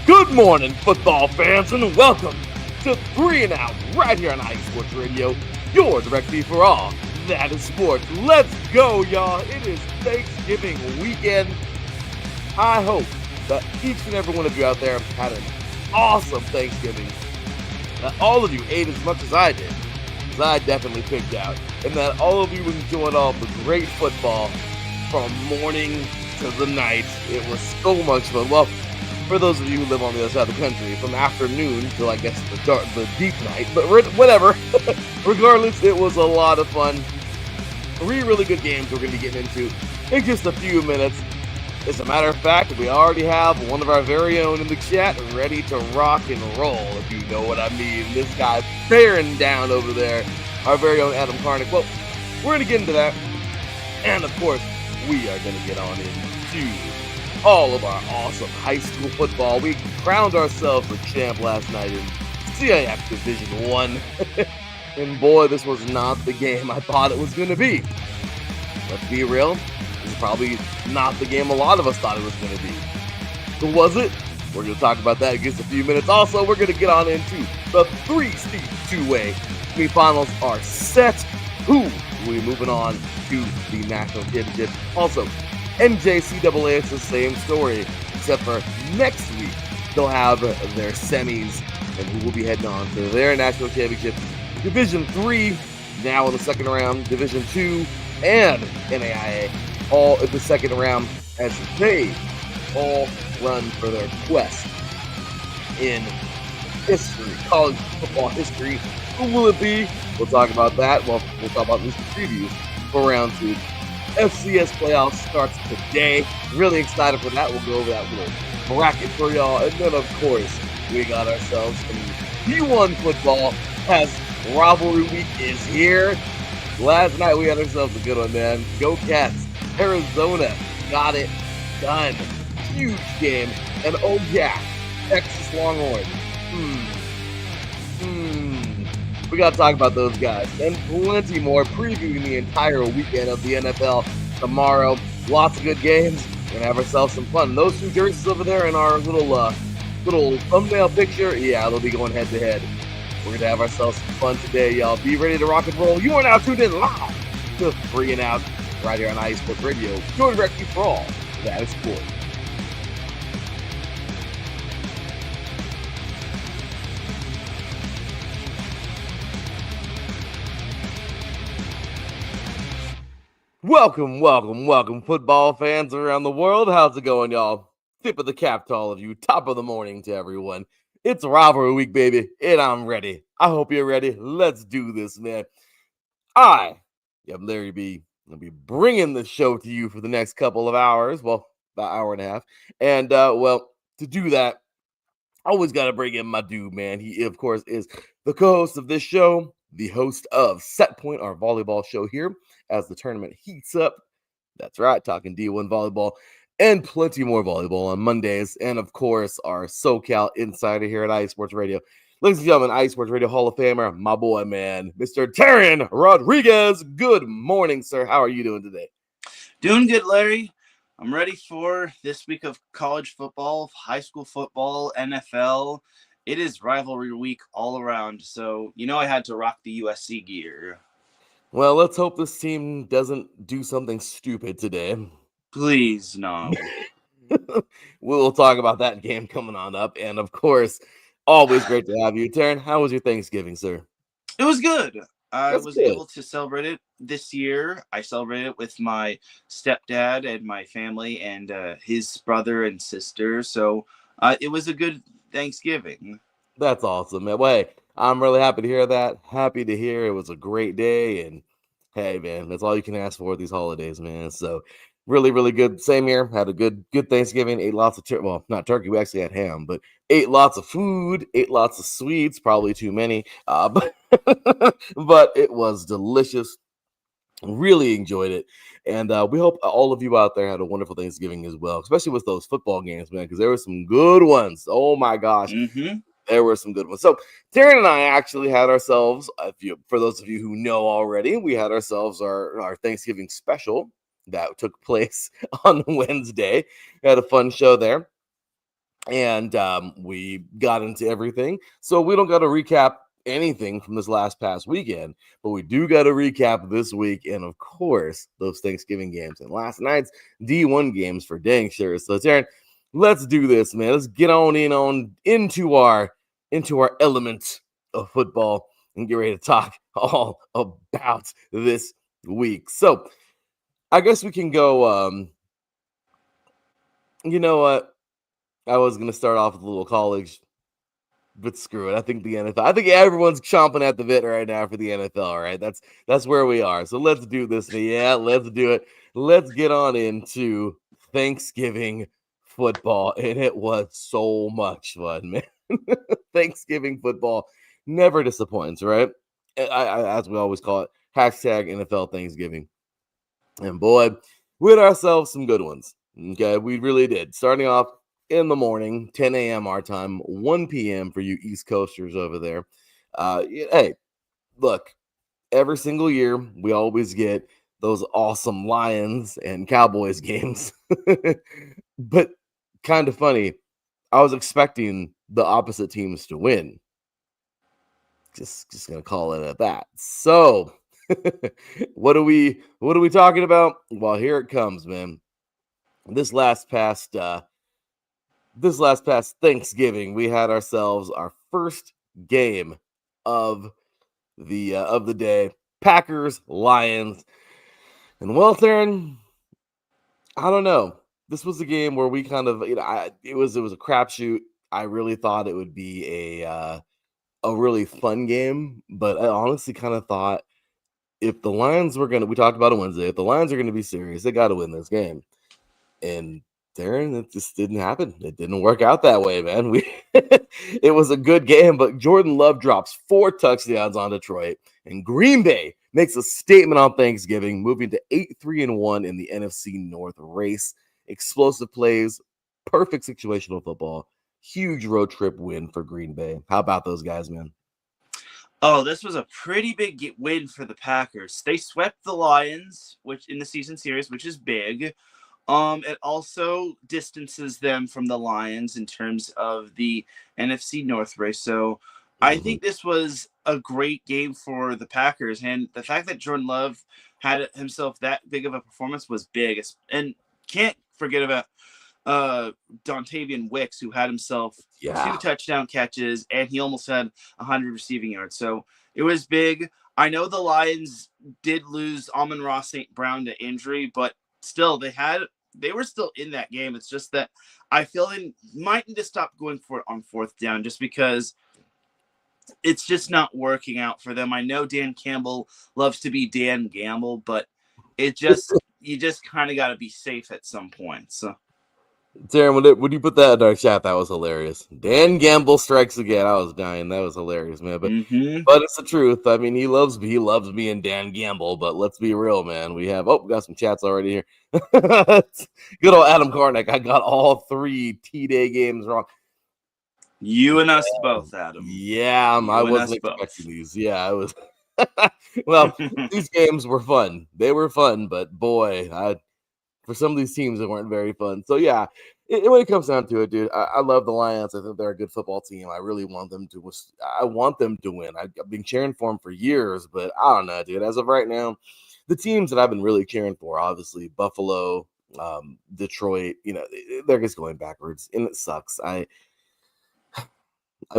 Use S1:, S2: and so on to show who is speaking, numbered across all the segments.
S1: Good morning, football fans, and welcome to 3 and Out right here on Ice Sports Radio, your directly for all that is sports. Let's go, y'all. It is Thanksgiving weekend. I hope that each and every one of you out there had an awesome Thanksgiving, that all of you ate as much as I did, because I definitely picked out, and that all of you enjoyed all the great football from morning to the night. It was so much fun. Well, for those of you who live on the other side of the country, from afternoon till I guess the deep night, but whatever. Regardless, it was a lot of fun. 3 really good games we're going to be getting into in just a few minutes. As a matter of fact, we already have one of our very own in the chat ready to rock and roll, if you know what I mean. This guy bearing down over there, our very own Adam Karnick. Well, we're going to get into that. And of course, we are going to get on into all of our awesome high school football. We crowned ourselves a champ last night in CIF Division 1. And boy, this was not the game I thought it was going to be. Let's be real, this is probably not the game a lot of us thought it was going to be. So was it? We're going to talk about that in just a few minutes. Also, we're going to get on into the 3-seed two-way semifinals are set. Who will be moving on to the national championship? Also, NJCAA, it's the same story, except for next week they'll have their semis and who will be heading on to their national championship. Division 3 now in the second round, Division 2 and NAIA all in the second round as they all run for their quest in history, college football history. Who will it be? We'll talk about that. Well, we'll talk about this previews for round 2. FCS playoffs starts today. Really excited for that. We'll go over that little bracket for y'all. And then, of course, we got ourselves some D1 football as rivalry week is here. Last night we had ourselves a good one, man. Go Cats. Arizona got it done. Huge game. And oh yeah, Texas Longhorns. We got to talk about those guys and plenty more, previewing the entire weekend of the NFL tomorrow. Lots of good games. We're going to have ourselves some fun. And those 2 jerseys over there in our little thumbnail picture, yeah, they'll be going head to head. We're going to have ourselves some fun today, y'all. Be ready to rock and roll. You are now tuned in live to 3 and Out right here on Ice Sports Radio. Your directly for all that is sports. Welcome, football fans around the world. How's it going, y'all? Tip of the cap to all of you. Top of the morning to everyone. It's rivalry week, baby, and I'm ready. I hope you're ready. Let's do this, man. I am Larry B. I'll be bringing the show to you for the next couple of hours. Well, about an hour and a half. And, well, to do that, I always got to bring in my dude, man. He, of course, is the co-host of this show, the host of Set Point, our volleyball show here, as the tournament heats up. That's right, talking D1 volleyball and plenty more volleyball on Mondays. And, of course, our SoCal insider here at Ice Sports Radio. Ladies and gentlemen, Ice Sports Radio Hall of Famer, my boy, man, Mr. Teran Rodriguez. Good morning, sir. How are you doing today?
S2: Doing good, Larry. I'm ready for this week of college football, high school football, NFL. It is rivalry week all around, so I had to rock the USC gear.
S1: Well, let's hope this team doesn't do something stupid today.
S2: Please, no.
S1: We'll talk about that game coming on up. And, of course, always great to have you. Teran, how was your Thanksgiving, sir?
S2: It was good. I was able to celebrate it this year. I celebrated it with my stepdad and my family and his brother and sister. So it was a good Thanksgiving.
S1: That's awesome, man. Well, hey, I'm really happy to hear that. Happy to hear it was a great day. And, hey, man, that's all you can ask for these holidays, man. So really, really good. Same here. Had a good Thanksgiving. Ate lots of turkey. Well, not turkey. We actually had ham, but ate lots of food. Ate lots of sweets. Probably too many. But it was delicious. Really enjoyed it. And we hope all of you out there had a wonderful Thanksgiving as well, especially with those football games, man, because there were some good ones. Oh, my gosh. There were some good ones. So Teran and I actually had ourselves, for those of you who know already, we had ourselves our Thanksgiving special that took place on Wednesday. We had a fun show there. And we got into everything. So we don't got to recap anything from this past weekend, but we do got to recap this week. And of course, those Thanksgiving games and last night's D1 games for dang sure. So, Teran, let's do this, man. Let's get into our element of football and get ready to talk all about this week. So, I guess we can go. You know what? I was going to start off with a little college, but screw it. I think the NFL. I think everyone's chomping at the bit right now for the NFL, right? That's where we are. So let's do this. Yeah, let's do it. Let's get on into Thanksgiving football. And it was so much fun, man. Thanksgiving football never disappoints, right? As we always call it, hashtag NFL Thanksgiving. And boy, we had ourselves some good ones. Okay, we really did. Starting off in the morning, 10 a.m. our time, 1 p.m. for you East Coasters over there. Hey, look, every single year we always get those awesome Lions and Cowboys games. But kind of funny, I was expecting the opposite teams to win. Just gonna call it at that. So what are we talking about? Well, here it comes, man. This last past Thanksgiving, we had ourselves our first game of the day. Packers, Lions. And well, Theron, I don't know. This was a game where we kind of, it was a crapshoot. I really thought it would be a really fun game, but I honestly kind of thought if the Lions were we talked about it Wednesday, if the Lions are gonna be serious, they got to win this game. And Darren, it just didn't happen. It didn't work out that way, man. It was a good game, but Jordan Love drops 4 touchdowns on Detroit, and Green Bay makes a statement on Thanksgiving, moving to 8-3-1 in the NFC North race. Explosive plays, perfect situational football, huge road trip win for Green Bay. How about those guys, man?
S2: Oh, this was a pretty big win for the Packers. They swept the Lions, which in the season series, which is big. It also distances them from the Lions in terms of the NFC North race. So I think this was a great game for the Packers. And the fact that Jordan Love had himself that big of a performance was big. And can't forget about Dontavian Wicks, who had himself 2 touchdown catches, and he almost had 100 receiving yards. So it was big. I know the Lions did lose Amon-Ra St. Brown to injury, but still they were still in that game. It's just that I feel they might need to stop going for it on 4th down just because it's just not working out for them. I know Dan Campbell loves to be Dan Gamble, but you just kind of got to be safe at some point. So
S1: Darren, when you put that in our chat, that was hilarious. Dan Gamble strikes again. I was dying. That was hilarious, man. But it's the truth. I mean, he loves me and Dan Gamble. But let's be real, man. We got some chats already here. Good old Adam Karnick. I got all 3 T-Day games wrong.
S2: You and us both, Adam.
S1: Yeah, I wasn't expecting these. Yeah, I was. Well, these games were fun. They were fun, but boy, for some of these teams, it weren't very fun. So, yeah, when it comes down to it, dude, I love the Lions. I think they're a good football team. I really want them to win. I've been cheering for them for years, but I don't know, dude. As of right now, the teams that I've been really cheering for, obviously, Buffalo, Detroit, they're just going backwards, and it sucks. I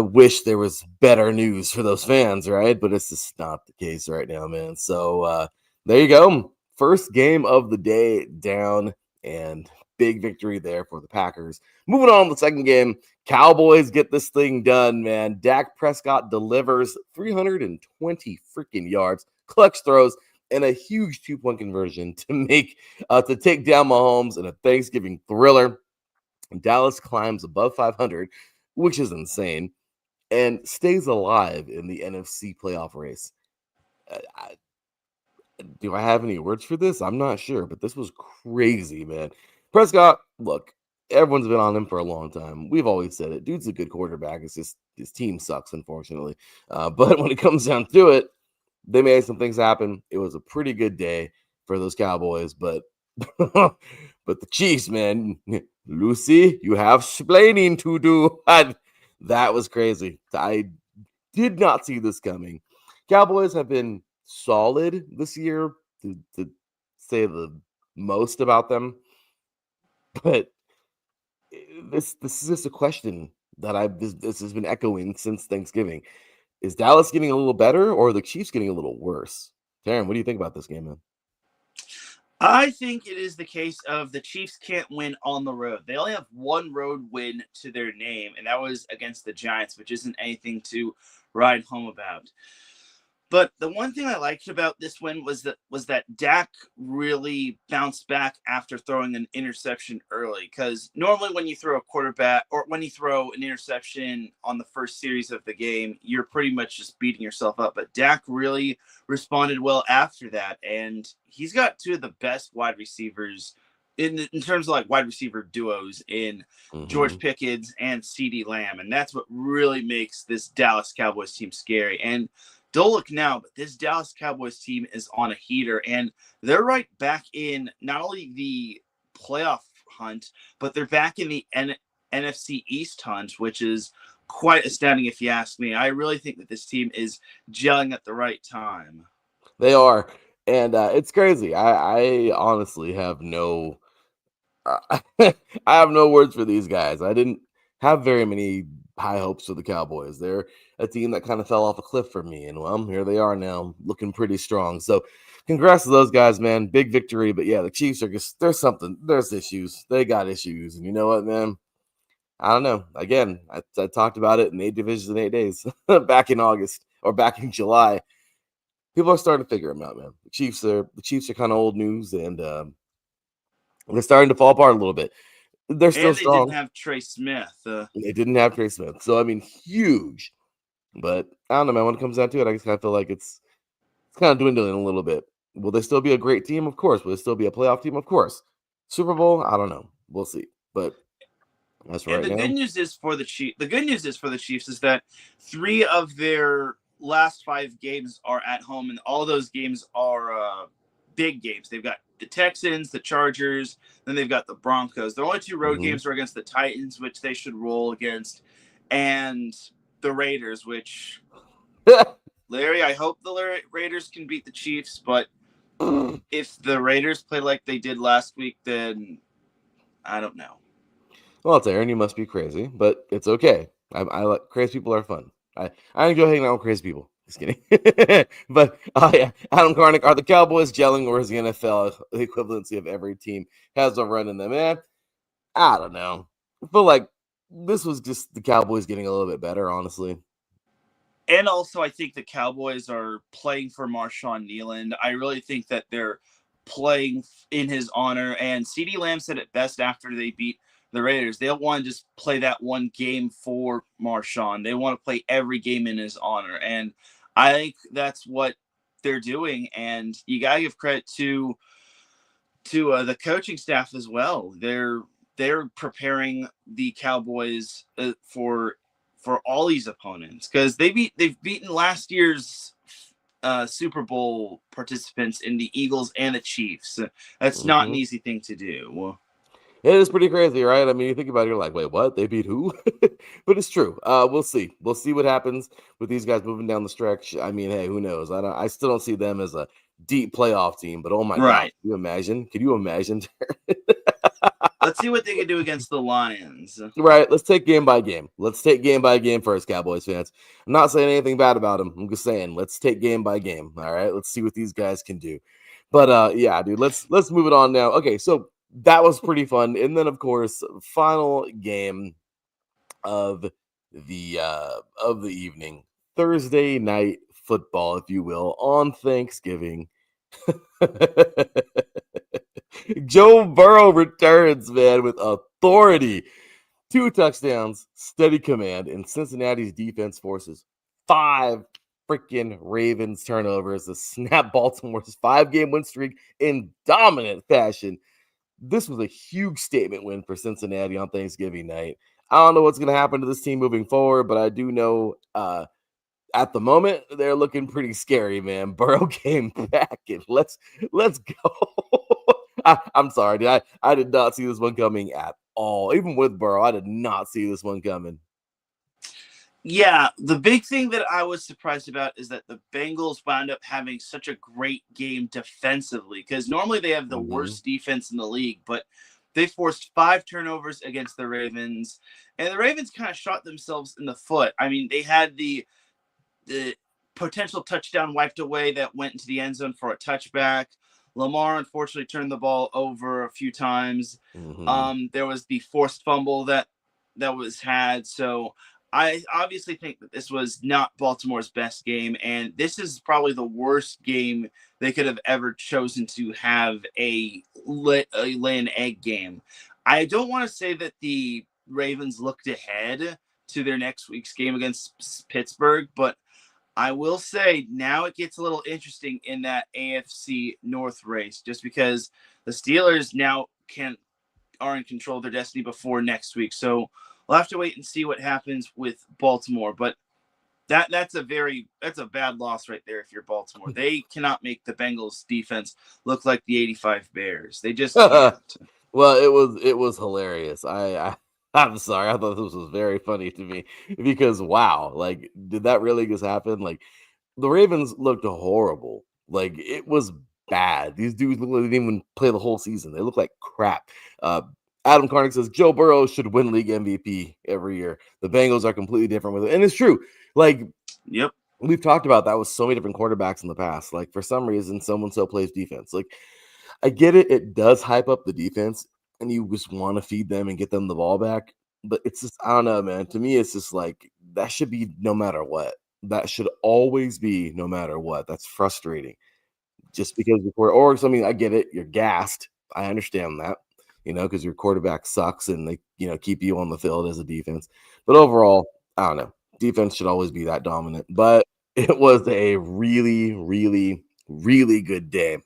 S1: wish there was better news for those fans, right? But it's just not the case right now, man. So, there you go. First game of the day down, and big victory there for the Packers. Moving on to the second game, Cowboys get this thing done, man. Dak Prescott delivers 320 freaking yards, clutch throws, and a huge 2-point conversion to take down Mahomes in a Thanksgiving thriller. Dallas climbs above 500, which is insane, and stays alive in the NFC playoff race. Do I have any words for this? I'm not sure, but this was crazy, man. Prescott, look, everyone's been on him for a long time. We've always said it. Dude's a good quarterback. It's just his team sucks, unfortunately. But when it comes down to it, they made some things happen. It was a pretty good day for those Cowboys, but But the Chiefs, man, Lucy, you have splaining to do. That was crazy. I did not see this coming. Cowboys have been solid this year, to say the most about them. But this is just a question that this has been echoing since Thanksgiving. Is Dallas getting a little better, or are the Chiefs getting a little worse? Taryn, what do you think about this game, man?
S2: I think it is the case of the Chiefs can't win on the road. They only have one road win to their name, and that was against the Giants, which isn't anything to ride home about. But the one thing I liked about this win was that Dak really bounced back after throwing an interception early. Because normally when you throw a quarterback or when you throw an interception on the first series of the game, you're pretty much just beating yourself up. But Dak really responded well after that, and he's got two of the best wide receivers in terms of like wide receiver duos in George Pickens and CeeDee Lamb, and that's what really makes this Dallas Cowboys team scary. And don't look now, but this Dallas Cowboys team is on a heater, and they're right back in not only the playoff hunt, but they're back in the NFC East hunt, which is quite astounding if you ask me. I really think that this team is gelling at the right time.
S1: They are, and it's crazy. I honestly have no I have no words for these guys. I didn't have very many high hopes for the Cowboys. They're a team that kind of fell off a cliff for me, and well, here they are now, looking pretty strong. So, congrats to those guys, man. Big victory. But yeah, the Chiefs are just there's issues. They got issues, and you know what, man? I don't know. Again, I talked about it in 8 divisions in 8 days back in August or back in July. People are starting to figure them out, man. The Chiefs are kind of old news, and they're starting to fall apart a little bit. They're still strong.
S2: They didn't have Trey Smith.
S1: They didn't have Trey Smith. So, I mean, huge. But I don't know, man. When it comes down to it, I just kind of feel like it's kind of dwindling a little bit. Will they still be a great team? Of course. Will they still be a playoff team? Of course. Super Bowl? I don't know. We'll see. But that's right.
S2: And the good news is for the Chiefs. The good news is for the Chiefs is that 3 of their last 5 games are at home, and all those games are big games. They've got the Texans, the Chargers, then they've got the Broncos. The only 2 road games are against the Titans, which they should roll against, and the Raiders, which Larry, I hope the Raiders can beat the Chiefs, but if the Raiders play like they did last week, then I don't know.
S1: Well, it's Aaron, you must be crazy, but it's okay. I like crazy people are fun. I enjoy hanging out with crazy people. Just kidding. But yeah, Adam Karnick, are the Cowboys gelling, or is the NFL the equivalency of every team has a run in them? Man, I don't know. I feel like this was just the Cowboys getting a little bit better, honestly.
S2: And also, I think the Cowboys are playing for Marshawn Kneeland. I really think that they're playing in his honor. And CeeDee Lamb said it best after they beat the Raiders. They don't want to just play that one game for Marshawn. They want to play every game in his honor. And I think that's what they're doing. And you got to give credit to the coaching staff as well. They're preparing the Cowboys for all these opponents, because they've beaten last year's Super Bowl participants in the Eagles and the Chiefs. That's not an easy thing to do.
S1: It is pretty crazy, right? I mean, you think about it, you're like, wait, what? They beat who? But it's true. We'll see. We'll see what happens with these guys moving down the stretch. I mean, hey, who knows? I still don't see them as a deep playoff team, but oh my God. Can you imagine? Could you imagine?
S2: Let's see what they can do against the Lions.
S1: Right. Let's take game by game. Let's take game by game first, Cowboys fans. I'm not saying anything bad about them. I'm just saying, let's take game by game. All right. Let's see what these guys can do. But yeah, dude, let's move it on now. Okay, so that was pretty fun. And then, of course, final game of the evening, Thursday night football, if you will, on Thanksgiving. Joe Burrow returns, man, with authority. 2 touchdowns, steady command, and Cincinnati's defense forces 5 freaking Ravens turnovers to snap Baltimore's 5-game win streak in dominant fashion. This was a huge statement win for Cincinnati on Thanksgiving night. I don't know what's going to happen to this team moving forward, but I do know at the moment they're looking pretty scary, man. Burrow came back, and let's go. I'm sorry, dude. I did not see this one coming at all. Even with Burrow, I did not see this one coming.
S2: Yeah, the big thing that I was surprised about is that the Bengals wound up having such a great game defensively, because normally they have the worst defense in the league, but they forced 5 turnovers against the Ravens, and the Ravens kind of shot themselves in the foot. I mean, they had the potential touchdown wiped away that went into the end zone for a touchback. Lamar unfortunately turned the ball over a few times. There was the forced fumble that was had. So I obviously think that this was not Baltimore's best game, and this is probably the worst game they could have ever chosen to have a lay an egg game. I don't want to say that the Ravens looked ahead to their next week's game against Pittsburgh, but I will say now it gets a little interesting in that AFC North race, just because the Steelers now are in control of their destiny before next week. So we'll have to wait and see what happens with Baltimore. But that's a bad loss right there if you're Baltimore. They cannot make the Bengals defense look like the 85 Bears. They just can't.
S1: Well, it was hilarious. I'm sorry. I thought this was very funny to me because wow, like did that really just happen? Like the Ravens looked horrible. Like it was bad. These dudes look like they didn't even play the whole season. They look like crap. Adam Carnick says Joe Burrow should win league MVP every year. The Bengals are completely different with it, and it's true. Like,
S2: yep,
S1: we've talked about that with so many different quarterbacks in the past. Like for some reason, someone still plays defense. Like I get it; it does hype up the defense, and you just want to feed them and get them the ball back. But it's just I don't know, man. To me, it's just like that should be no matter what. That should always be no matter what. That's frustrating. Just because or something, I get it. You're gassed. I understand that, because your quarterback sucks and they, keep you on the field as a defense. But overall, I don't know. Defense should always be that dominant. But it was a really, really, really good day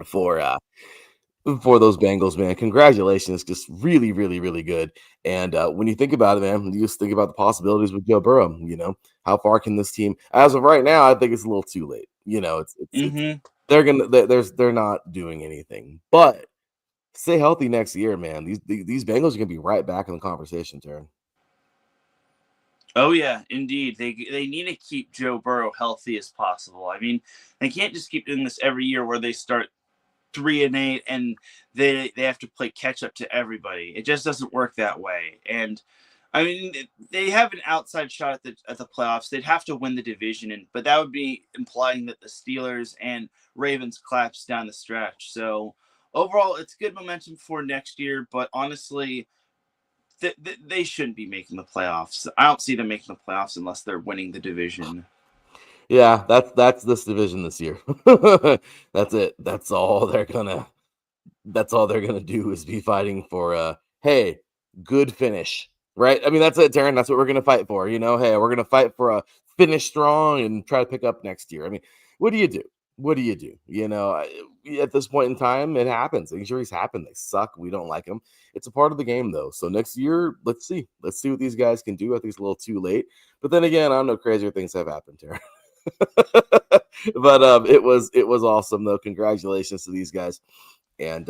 S1: for those Bengals, man. Congratulations. Just really, really, really good. And when you think about it, man, you just think about the possibilities with Joe Burrow. How far can this team, as of right now, I think it's a little too late. They're not doing anything. But stay healthy next year, man. These Bengals are gonna be right back in the conversation, Teran.
S2: Oh yeah, indeed. They need to keep Joe Burrow healthy as possible. I mean, they can't just keep doing this every year where they start 3-8 and they have to play catch up to everybody. It just doesn't work that way. And I mean, they have an outside shot at the playoffs. They'd have to win the division, but that would be implying that the Steelers and Ravens collapse down the stretch. So overall, it's good momentum for next year. But honestly, they shouldn't be making the playoffs. I don't see them making the playoffs unless they're winning the division.
S1: Yeah, that's this division this year. That's it. That's all they're gonna do is be fighting for hey, good finish. Right? I mean, that's it, Teran. That's what we're gonna fight for. Hey, we're gonna fight for a finish strong and try to pick up next year. I mean, what do you do? What do you do? At this point in time, it happens. Injuries happen. They suck. We don't like them. It's a part of the game, though. So next year, let's see. Let's see what these guys can do. I think it's a little too late. But then again, I don't know. Crazier things have happened, Teran. But it was awesome, though. Congratulations to these guys. And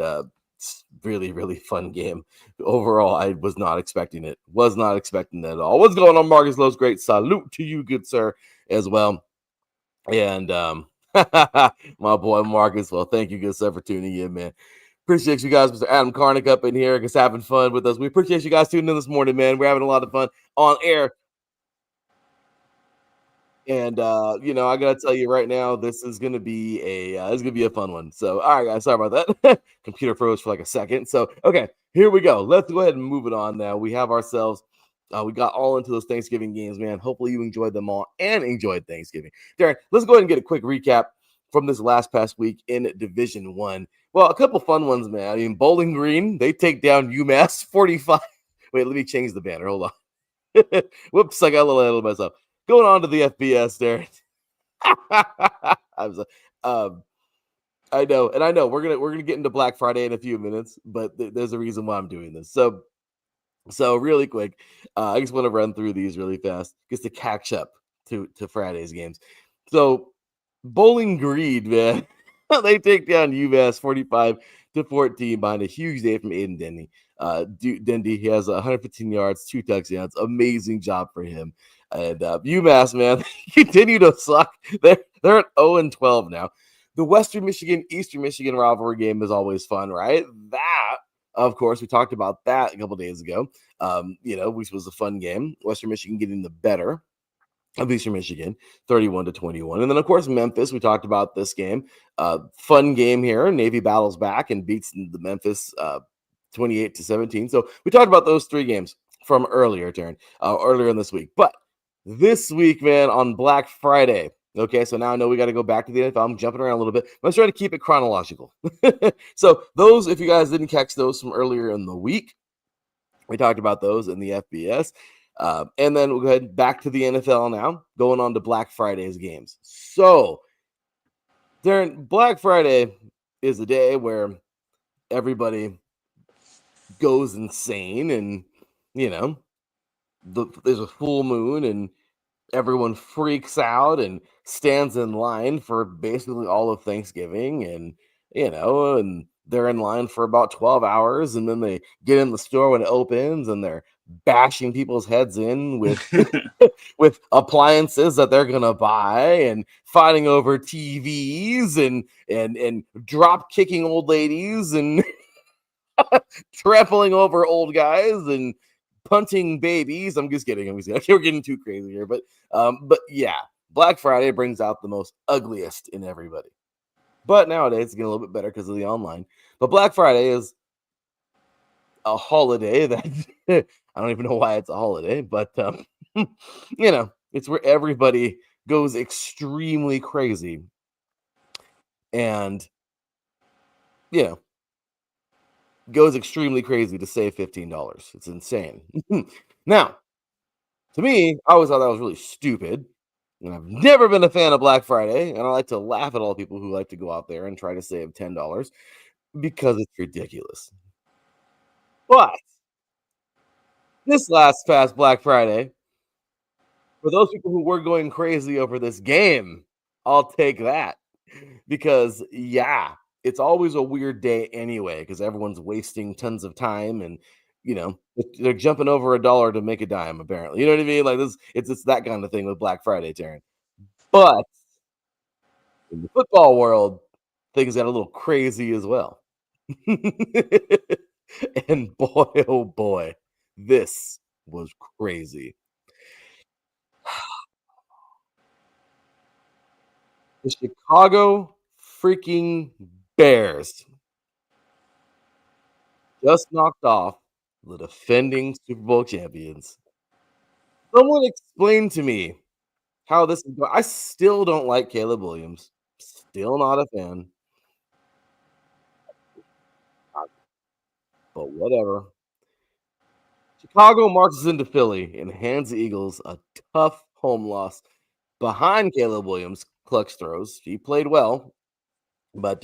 S1: really, really fun game. Overall, I was not expecting it. Was not expecting that at all. What's going on, Marcus Lowe's? Great salute to you, good sir, as well. And my boy Marcus, well, thank you, good sir, for tuning in, man. Appreciate you guys, Mr. Adam Carnick up in here, just having fun with us. We appreciate you guys tuning in this morning, man. We're having a lot of fun on air. And I gotta tell you right now, this is gonna be a fun one. So, all right, guys, sorry about that. Computer froze for like a second. So, okay, here we go. Let's go ahead and move it on now. We have ourselves. We got all into those Thanksgiving games, man. Hopefully, you enjoyed them all and enjoyed Thanksgiving. Darren, let's go ahead and get a quick recap from this past week in Division 1. Well, a couple fun ones, man. I mean, Bowling Green, they take down UMass 45. Wait, let me change the banner. Hold on. Whoops, I got a little ahead of myself. Going on to the FBS there. I know we're gonna get into Black Friday in a few minutes, but there's a reason why I'm doing this. So really quick, I just want to run through these really fast just to catch up to Friday's games. So Bowling Green, man, they take down UMass 14 behind a huge day from Aiden Denny. Dendy, he has 115 yards, 2 touchdowns. Amazing job for him. And UMass, man, continue to suck. They're at 0-12 now. The Western Michigan Eastern Michigan rivalry game is always fun, right? That, of course, we talked about that a couple days ago. Which was a fun game. Western Michigan getting the better of Eastern Michigan, 31-21. And then, of course, Memphis, we talked about this game. Fun game here. Navy battles back and beats the Memphis 28-17. So we talked about those 3 games from earlier, Teran, earlier in this week. But this week, man, on Black Friday, okay, so now I know we got to go back to the NFL. I'm jumping around a little bit. Let's try to keep it chronological. So those, if you guys didn't catch those from earlier in the week, we talked about those in the FBS. And then we'll go ahead back to the NFL now, going on to Black Friday's games. So, Darren, Black Friday is a day where everybody goes insane and, there's a full moon and everyone freaks out and stands in line for basically all of Thanksgiving and they're in line for about 12 hours and then they get in the store when it opens and they're bashing people's heads in with with appliances that they're gonna buy and fighting over TVs and drop kicking old ladies and trampling over old guys and punting babies. I'm just kidding. We're getting too crazy here, but yeah, Black Friday brings out the most ugliest in everybody. But nowadays it's getting a little bit better because of the online. But Black Friday is a holiday that I don't even know why it's a holiday, but it's where everybody goes extremely crazy and goes extremely crazy to save $15. It's insane. Now, to me, I always thought that was really stupid. And I've never been a fan of Black Friday, and I like to laugh at all the people who like to go out there and try to save $10 because it's ridiculous. But this last past Black Friday, for those people who were going crazy over this game, I'll take that. Because, it's always a weird day anyway, because everyone's wasting tons of time and, they're jumping over $1 to make a dime, apparently. You know what I mean? Like this, it's that kind of thing with Black Friday, Teran. But in the football world, things got a little crazy as well. And boy, oh boy, this was crazy. The Chicago freaking Bears just knocked off the defending Super Bowl champions. Someone explain to me how this is going. I still don't like Caleb Williams. Still not a fan. But whatever. Chicago marches into Philly and hands the Eagles a tough home loss behind Caleb Williams' clutch throws. He played well, but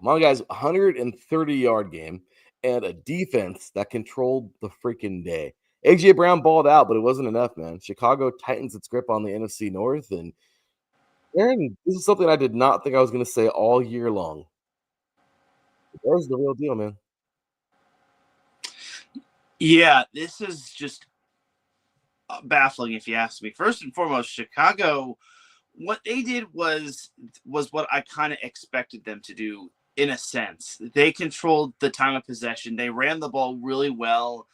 S1: my guy's 130-yard game and a defense that controlled the freaking day. A.J. Brown balled out, but it wasn't enough, man. Chicago tightens its grip on the NFC North, and Aaron, this is something I did not think I was going to say all year long. There's the real deal, man.
S2: Yeah, this is just baffling if you ask me. First and foremost, Chicago, what they did was what I kind of expected them to do in a sense. They controlled the time of possession. They ran the ball really well.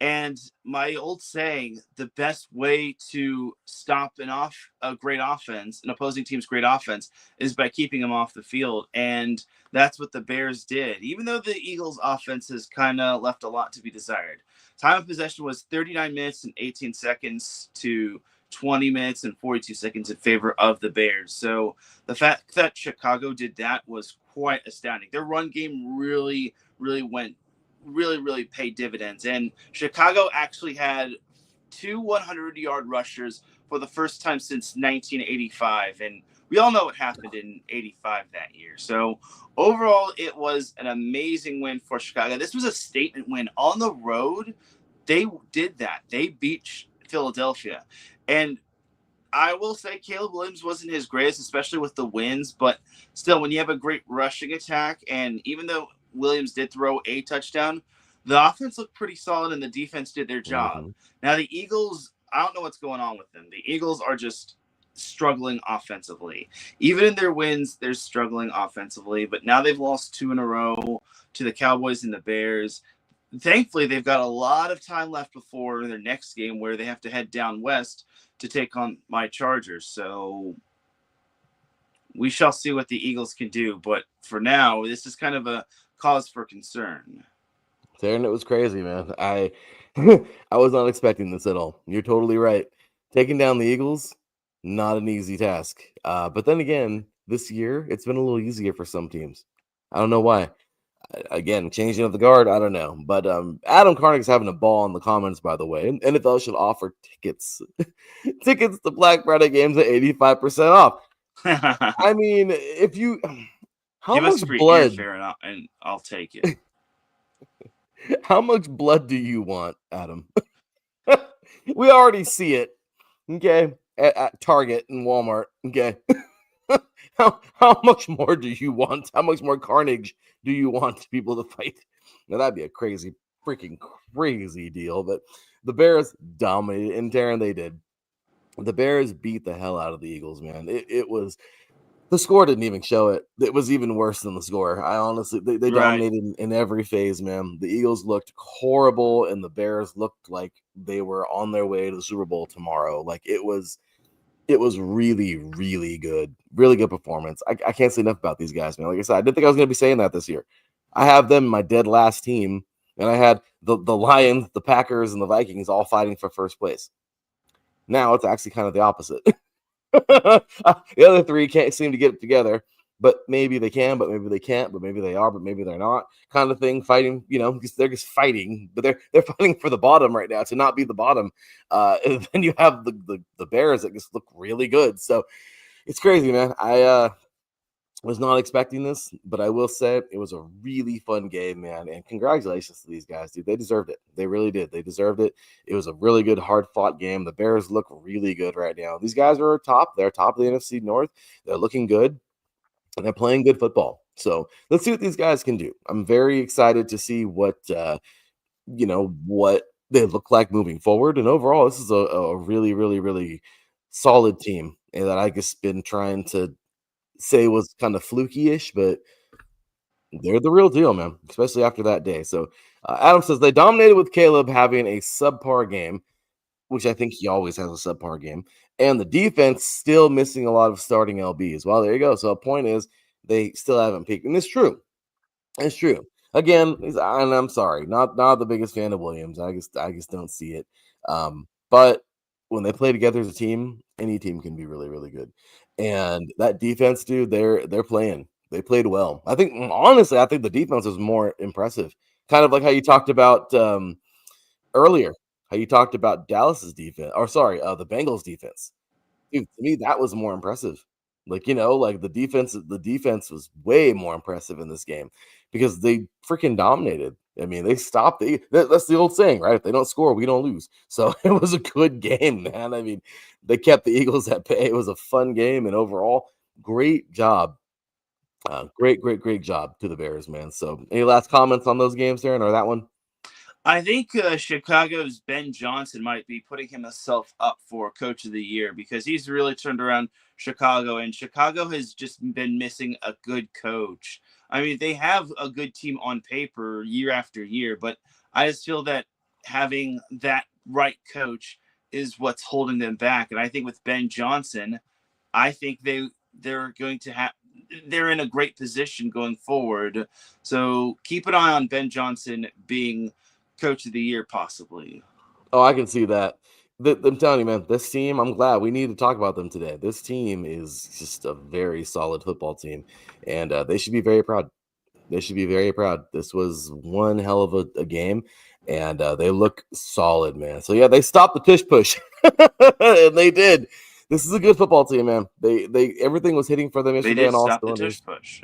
S2: And my old saying, the best way to stop a great offense, an opposing team's great offense, is by keeping them off the field. And that's what the Bears did. Even though the Eagles' offense has kind of left a lot to be desired. Time of possession was 39 minutes and 18 seconds to 20 minutes and 42 seconds in favor of the Bears. So the fact that Chicago did that was quite astounding. Their run game really paid dividends. And Chicago actually had 2 100-yard rushers for the first time since 1985. And we all know what happened in 85 that year. So overall, it was an amazing win for Chicago. This was a statement win on the road. They did that. They beat Philadelphia. And I will say Caleb Williams wasn't his greatest, especially with the wins, but still, when you have a great rushing attack, and even though Williams did throw a touchdown, the offense looked pretty solid and the defense did their job.
S1: Mm-hmm.
S2: Now, the Eagles, I don't know what's going on with them. The Eagles are just struggling offensively. Even in their wins, they're struggling offensively, but now they've lost 2 in a row to the Cowboys and the Bears. Thankfully, they've got a lot of time left before their next game where they have to head down west to take on my Chargers. So we shall see what the Eagles can do. But for now, this is kind of a cause for concern.
S1: Teran, it was crazy, man. I was not expecting this at all. You're totally right. Taking down the Eagles, not an easy task. But then again, this year it's been a little easier for some teams. I don't know why. Again, changing of the guard, I don't know. But Adam Carnick's having a ball in the comments, by the way. And NFL should offer tickets to Black Friday games at 85% off. I mean, if you how
S2: give
S1: much
S2: us free
S1: blood
S2: airfare and I'll take it.
S1: how much blood do you want, Adam? We already see it, okay, at Target and Walmart, okay. How much more do you want? How much more carnage do you want people to fight? Now that'd be a freaking crazy deal. But the Bears dominated, and Teran, they did. The Bears beat the hell out of the Eagles, man. It was the score didn't even show it. It was even worse than the score. I honestly, they dominated in every phase, man. The Eagles looked horrible, and the Bears looked like they were on their way to the Super Bowl tomorrow. Like it was really, really good. Really good performance. I can't say enough about these guys, man. Like I said, I didn't think I was going to be saying that this year. I have them my dead last team, and I had the Lions, the Packers, and the Vikings all fighting for first place. Now it's actually kind of the opposite. The other three can't seem to get it together, but maybe they can, but maybe they can't, but maybe they are, but maybe they're not, kind of thing. Fighting, because they're just fighting, but they're fighting for the bottom right now to not be the bottom. And then you have the Bears that just look really good. So it's crazy, man. I was not expecting this, but I will say it was a really fun game, man. And congratulations to these guys, dude. They deserved it. They really did. They deserved it. It was a really good, hard-fought game. The Bears look really good right now. These guys are top. They're top of the NFC North. They're looking good, and they're playing good football. So let's see what these guys can do. I'm very excited to see what what they look like moving forward. And overall, this is a really, really, really solid team, and that I just been trying to say was kind of fluky-ish, but they're the real deal, man, especially after that day. So Adam says they dominated with Caleb having a subpar game, which I think he always has a subpar game, and the defense still missing a lot of starting LBs. Well, there you go. So the point is they still haven't peaked, and it's true. It's true. Again, and I'm sorry, not the biggest fan of Williams. I just don't see it. But when they play together as a team, any team can be really, really good. And that defense, dude, they're playing. They played well. I think honestly, I think the defense was more impressive. Kind of like how you talked about earlier, how you talked about Dallas's defense, or sorry, the Bengals defense. Dude, to me, that was more impressive. Like, like the defense was way more impressive in this game because they freaking dominated. I mean, they stopped. That's the old saying, right? If they don't score, we don't lose. So it was a good game, man. I mean, they kept the Eagles at bay. It was a fun game, and overall, great job. Great job to the Bears, man. So, any last comments on those games, Darren, or that one?
S2: I think Chicago's Ben Johnson might be putting himself up for Coach of the Year because he's really turned around Chicago, and Chicago has just been missing a good coach. I mean, they have a good team on paper year after year, but I just feel that having that right coach is what's holding them back. And I think with Ben Johnson, I think they're going to have they're in a great position going forward. So keep an eye on Ben Johnson being Coach of the Year, possibly.
S1: Oh, I can see that. I'm telling you, man, this team, I'm glad we need to talk about them today. This team is just a very solid football team, and they should be very proud. They should be very proud. This was one hell of a game, and they look solid, man. So, yeah, they stopped the tush push, and they did. This is a good football team, man. They everything was hitting for them yesterday.
S2: They did
S1: and all
S2: stop the tush push.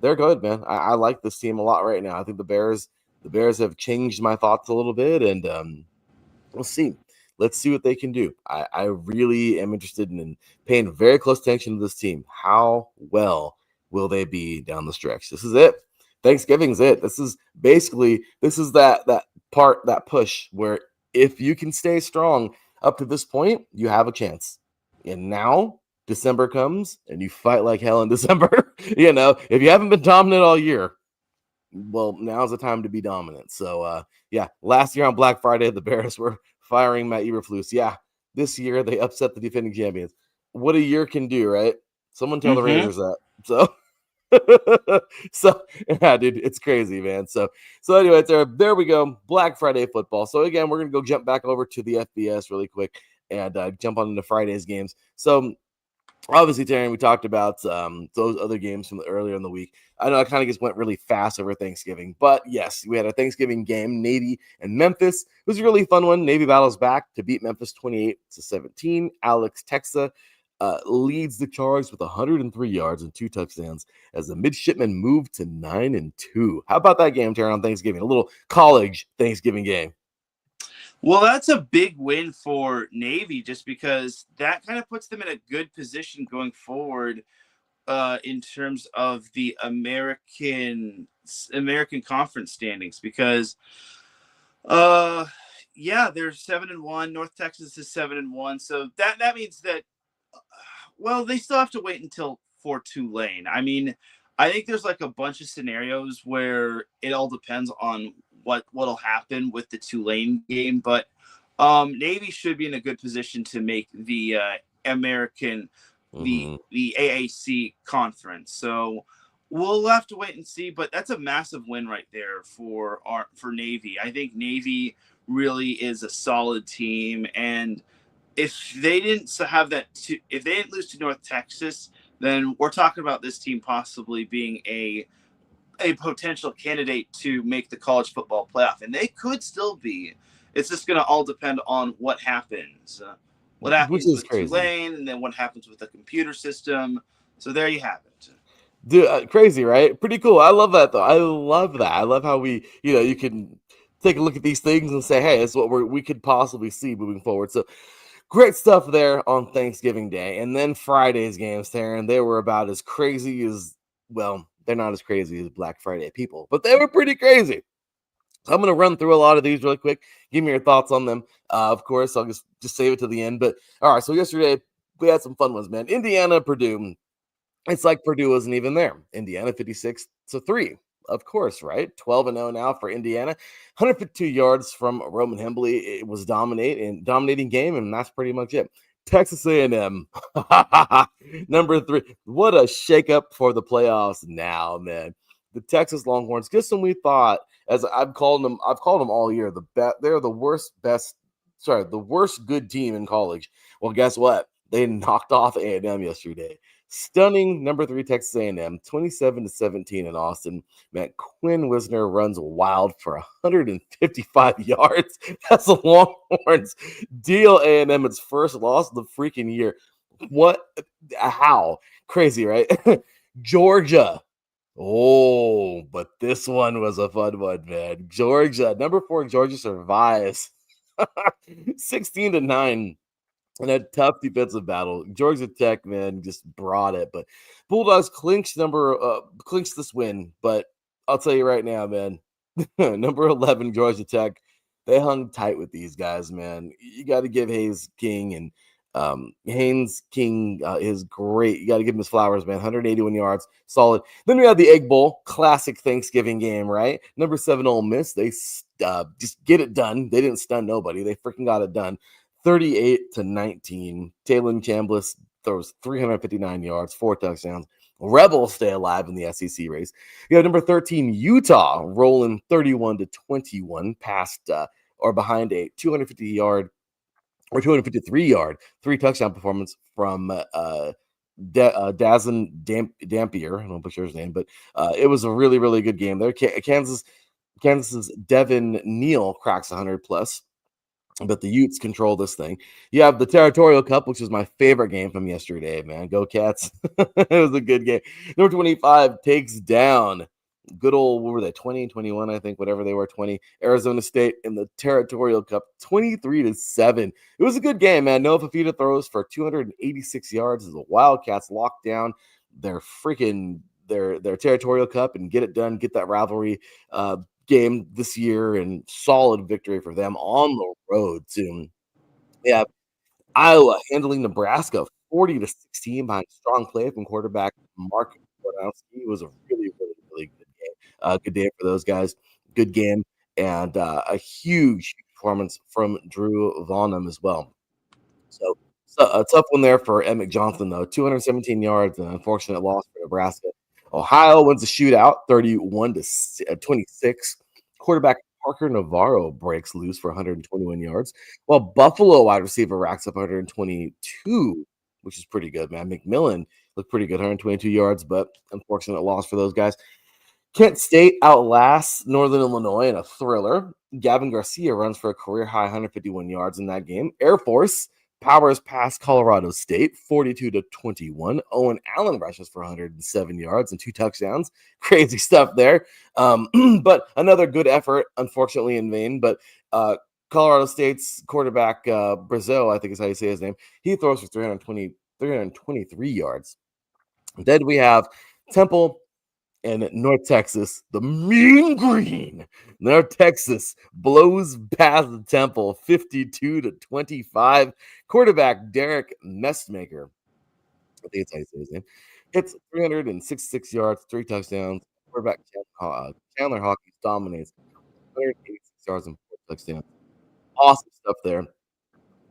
S1: They're good, man. I like this team a lot right now. I think the Bears have changed my thoughts a little bit, and we'll see. let's see what they can do. I really am interested in paying very close attention to this team. How well will they be down the stretch? This is it. Thanksgiving's it. This is that part, that push where if you can stay strong up to this point, you have a chance. And now December comes and you fight like hell in December. If you haven't been dominant all year, well, now's the time to be dominant. So, last year on Black Friday, the Bears were firing Matt Eberflus. Yeah, this year they upset the defending champions. What a year can do, right? Someone tell the Raiders that. So, yeah, dude, it's crazy, man. So anyway, there we go. Black Friday football. So again, we're gonna go jump back over to the FBS really quick and jump on into Friday's games. So obviously, Teran, we talked about those other games from earlier in the week. I know I kind of just went really fast over Thanksgiving, but yes, we had a Thanksgiving game, Navy and Memphis. It was a really fun one. Navy battles back to beat Memphis 28-17. Alex Texa leads the charge with 103 yards and 2 touchdowns as the midshipmen moved to 9-2. How about that game, Teran, on Thanksgiving? A little college Thanksgiving game.
S2: Well, that's a big win for Navy just because that kind of puts them in a good position going forward in terms of the American Conference standings because, they're 7-1. North Texas is 7-1. So that means that, they still have to wait until for Tulane. I mean, I think there's like a bunch of scenarios where it all depends on what'll happen with the Tulane game, but Navy should be in a good position to make the American the AAC conference. So we'll have to wait and see, but that's a massive win right there for Navy. I think Navy really is a solid team, and if they didn't lose to North Texas, then we're talking about this team possibly being a potential candidate to make the college football playoff, and they could still be. It's just going to all depend on what happens. What happens with Tulane, and then what happens with the computer system. So there you have it.
S1: Dude, crazy, right? Pretty cool. I love that, though. I love that. I love how we, you can take a look at these things and say, hey, it's what we could possibly see moving forward. So great stuff there on Thanksgiving Day. And then Friday's games, Teran, they were about as crazy as, well, they're not as crazy as Black Friday people, but they were pretty crazy. So I'm going to run through a lot of these really quick. Give me your thoughts on them. Of course, I'll just save it to the end. But all right, so yesterday we had some fun ones, man. Indiana, Purdue. It's like Purdue wasn't even there. Indiana 56-3. Of course, right? 12-0 now for Indiana. 152 yards from Roman Hembley. It was dominating game, and that's pretty much it. Texas A&M, number 3. What a shakeup for the playoffs now, man. The Texas Longhorns, just when we thought, as I've called them all year, they're the worst good team in college. Well, guess what? They knocked off A&M yesterday. Stunning number 3 Texas A&M, 27-17 in Austin. Man, Quinn Wisner runs wild for 155 yards. That's the Longhorns deal A&M its first loss of the freaking year. What? How? Crazy, right? Georgia. Oh, but this one was a fun one, man. Georgia, number 4, Georgia survives 16-9. In a tough defensive battle. Georgia Tech, man, just brought it. But Bulldogs clinched this win. But I'll tell you right now, man, number 11, Georgia Tech, they hung tight with these guys, man. You got to give Haynes King is great. You got to give him his flowers, man. 181 yards, solid. Then we had the Egg Bowl, classic Thanksgiving game, right? Number 7, Ole Miss, they just get it done. They didn't stun nobody. They freaking got it done. 38-19. Taylon Chambliss throws 359 yards, 4 touchdowns. Rebels stay alive in the SEC race. You have number 13, Utah, rolling 31-21 past or behind a 253-yard, 3-touchdown performance from Dazin Dampier. I don't butcher his name, but it was a really, really good game there. Kansas's Devin Neal cracks 100 plus. But the Utes control this thing. You have the Territorial Cup, which is my favorite game from yesterday, man. Go Cats. It was a good game. Number 25 takes down good old, what were they, 20, 21, I think, whatever they were, 20. Arizona State in the Territorial Cup, 23-7. It was a good game, man. Noah Fafita throws for 286 yards as the Wildcats locked down their Territorial Cup and get it done, get that rivalry game this year, and solid victory for them on the road too. Yeah, Iowa handling Nebraska 40-16 behind strong play from quarterback Mark Gordowski. It was a really, really, really good game. Good day for those guys. Good game, and a huge performance from Drew Vonham as well. So a tough one there for Emmett Johnson, though. 217 yards, an unfortunate loss for Nebraska. Ohio wins the shootout, 31-26. Quarterback Parker Navarro breaks loose for 121 yards, while Buffalo wide receiver racks up 122, which is pretty good, man. McMillan looked pretty good, 122 yards, but unfortunate loss for those guys. Kent State outlasts Northern Illinois in a thriller. Gavin Garcia runs for a career-high 151 yards in that game. Air Force powers past Colorado State 42-21. Owen Allen rushes for 107 yards and 2 touchdowns. Crazy stuff there. But another good effort, unfortunately in vain. But Colorado State's quarterback, Brazil, I think is how you say his name, he throws for 323 yards. Then we have Temple and North Texas, the Mean Green. North Texas blows past the Temple 52-25. Quarterback Derek Messmaker, I think it's how you say his name, hits 366 yards, 3 touchdowns. Quarterback Chandler Hawkins dominates 186 yards and 4 touchdowns. Awesome stuff there.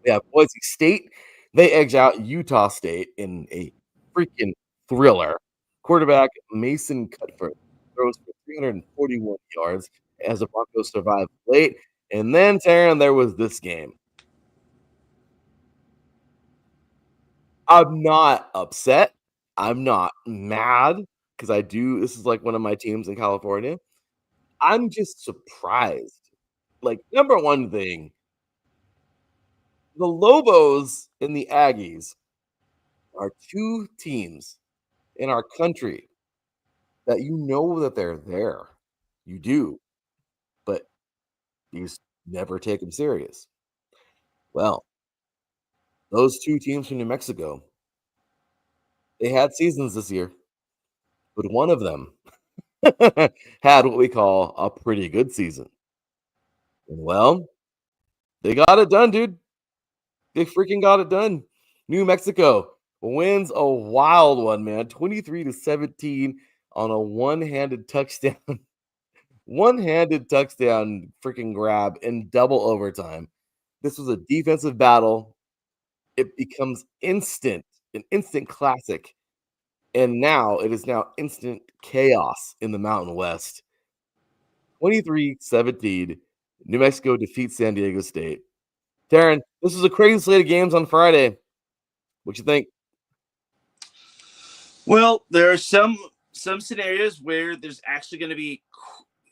S1: Yeah, Boise State, they edge out Utah State in a freaking thriller. Quarterback Mason Cutford throws for 341 yards as the Broncos survive late. And then, Teran, there was this game. I'm not upset. I'm not mad because this is like one of my teams in California. I'm just surprised. Like, number one thing, the Lobos and the Aggies are 2 teams in our country that you know that they're there. You do, but you just never take them serious. Well, those 2 teams from New Mexico, they had seasons this year, but one of them had what we call a pretty good season. And well, they got it done, dude. They freaking got it done. New Mexico wins a wild one, man. 23-17 on a one-handed touchdown. One-handed touchdown freaking grab in double overtime. This was a defensive battle. It becomes an instant classic. And now it is instant chaos in the Mountain West. 23-17. New Mexico defeats San Diego State. Teran, this was a crazy slate of games on Friday. What you think?
S2: Well, there are some scenarios where there's actually going to be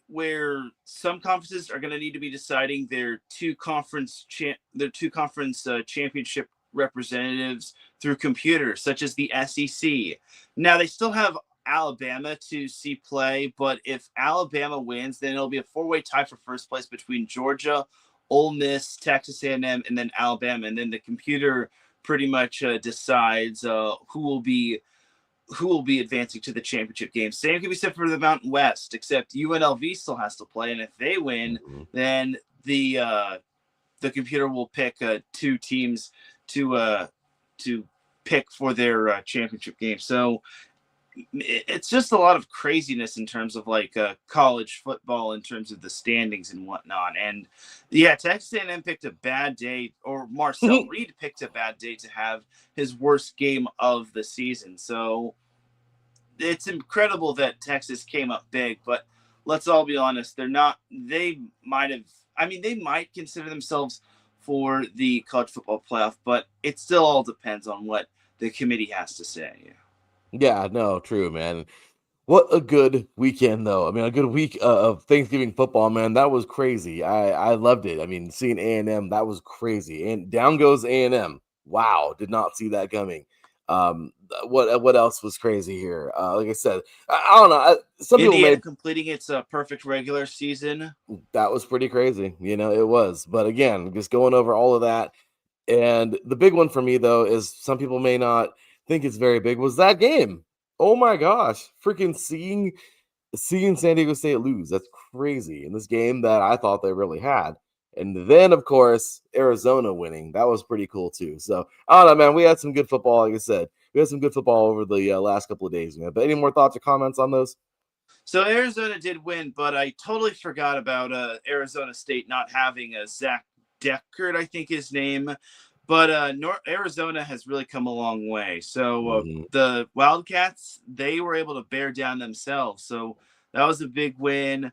S2: where some conferences are going to need to be deciding their two conference championship representatives through computers, such as the SEC. Now they still have Alabama to see play, but if Alabama wins, then it'll be a 4-way tie for first place between Georgia, Ole Miss, Texas A&M, and then Alabama. And then the computer pretty much decides who will be advancing to the championship game. Same can be said for the Mountain West, except UNLV still has to play, and if they win, then the computer will pick 2 teams to pick for their championship game. So it's just a lot of craziness in terms of like college football, in terms of the standings and whatnot. And yeah, Texas A&M picked a bad day, or Marcel Reed picked a bad day to have his worst game of the season. So it's incredible that Texas came up big, but let's all be honest, they might consider themselves for the college football playoff, but it still all depends on what the committee has to say.
S1: Yeah, no, true, man. What a good weekend, though. I mean, a good week of Thanksgiving football, man. That was crazy. I loved it. I mean, seeing A&M, that was crazy. And down goes A&M. Wow, did not see that coming. What else was crazy here? Like I said, I don't know. Some people
S2: Indiana
S1: made
S2: completing its perfect regular season.
S1: that was pretty crazy. It was. But again, just going over all of that. And the big one for me, though, is some people may not think it's very big, was that game. Oh my gosh. Freaking seeing San Diego State lose. That's crazy in this game that I thought they really had. And then, of course, Arizona winning. That was pretty cool, too. So, I don't know, man. We had some good football, like I said. We had some good football over the last couple of days, man. But any more thoughts or comments on those?
S2: So Arizona did win, but I totally forgot about Arizona State not having a Zach Deckard, I think his name. But Arizona has really come a long way. So
S1: Mhm.
S2: the Wildcats, they were able to bear down themselves. So that was a big win.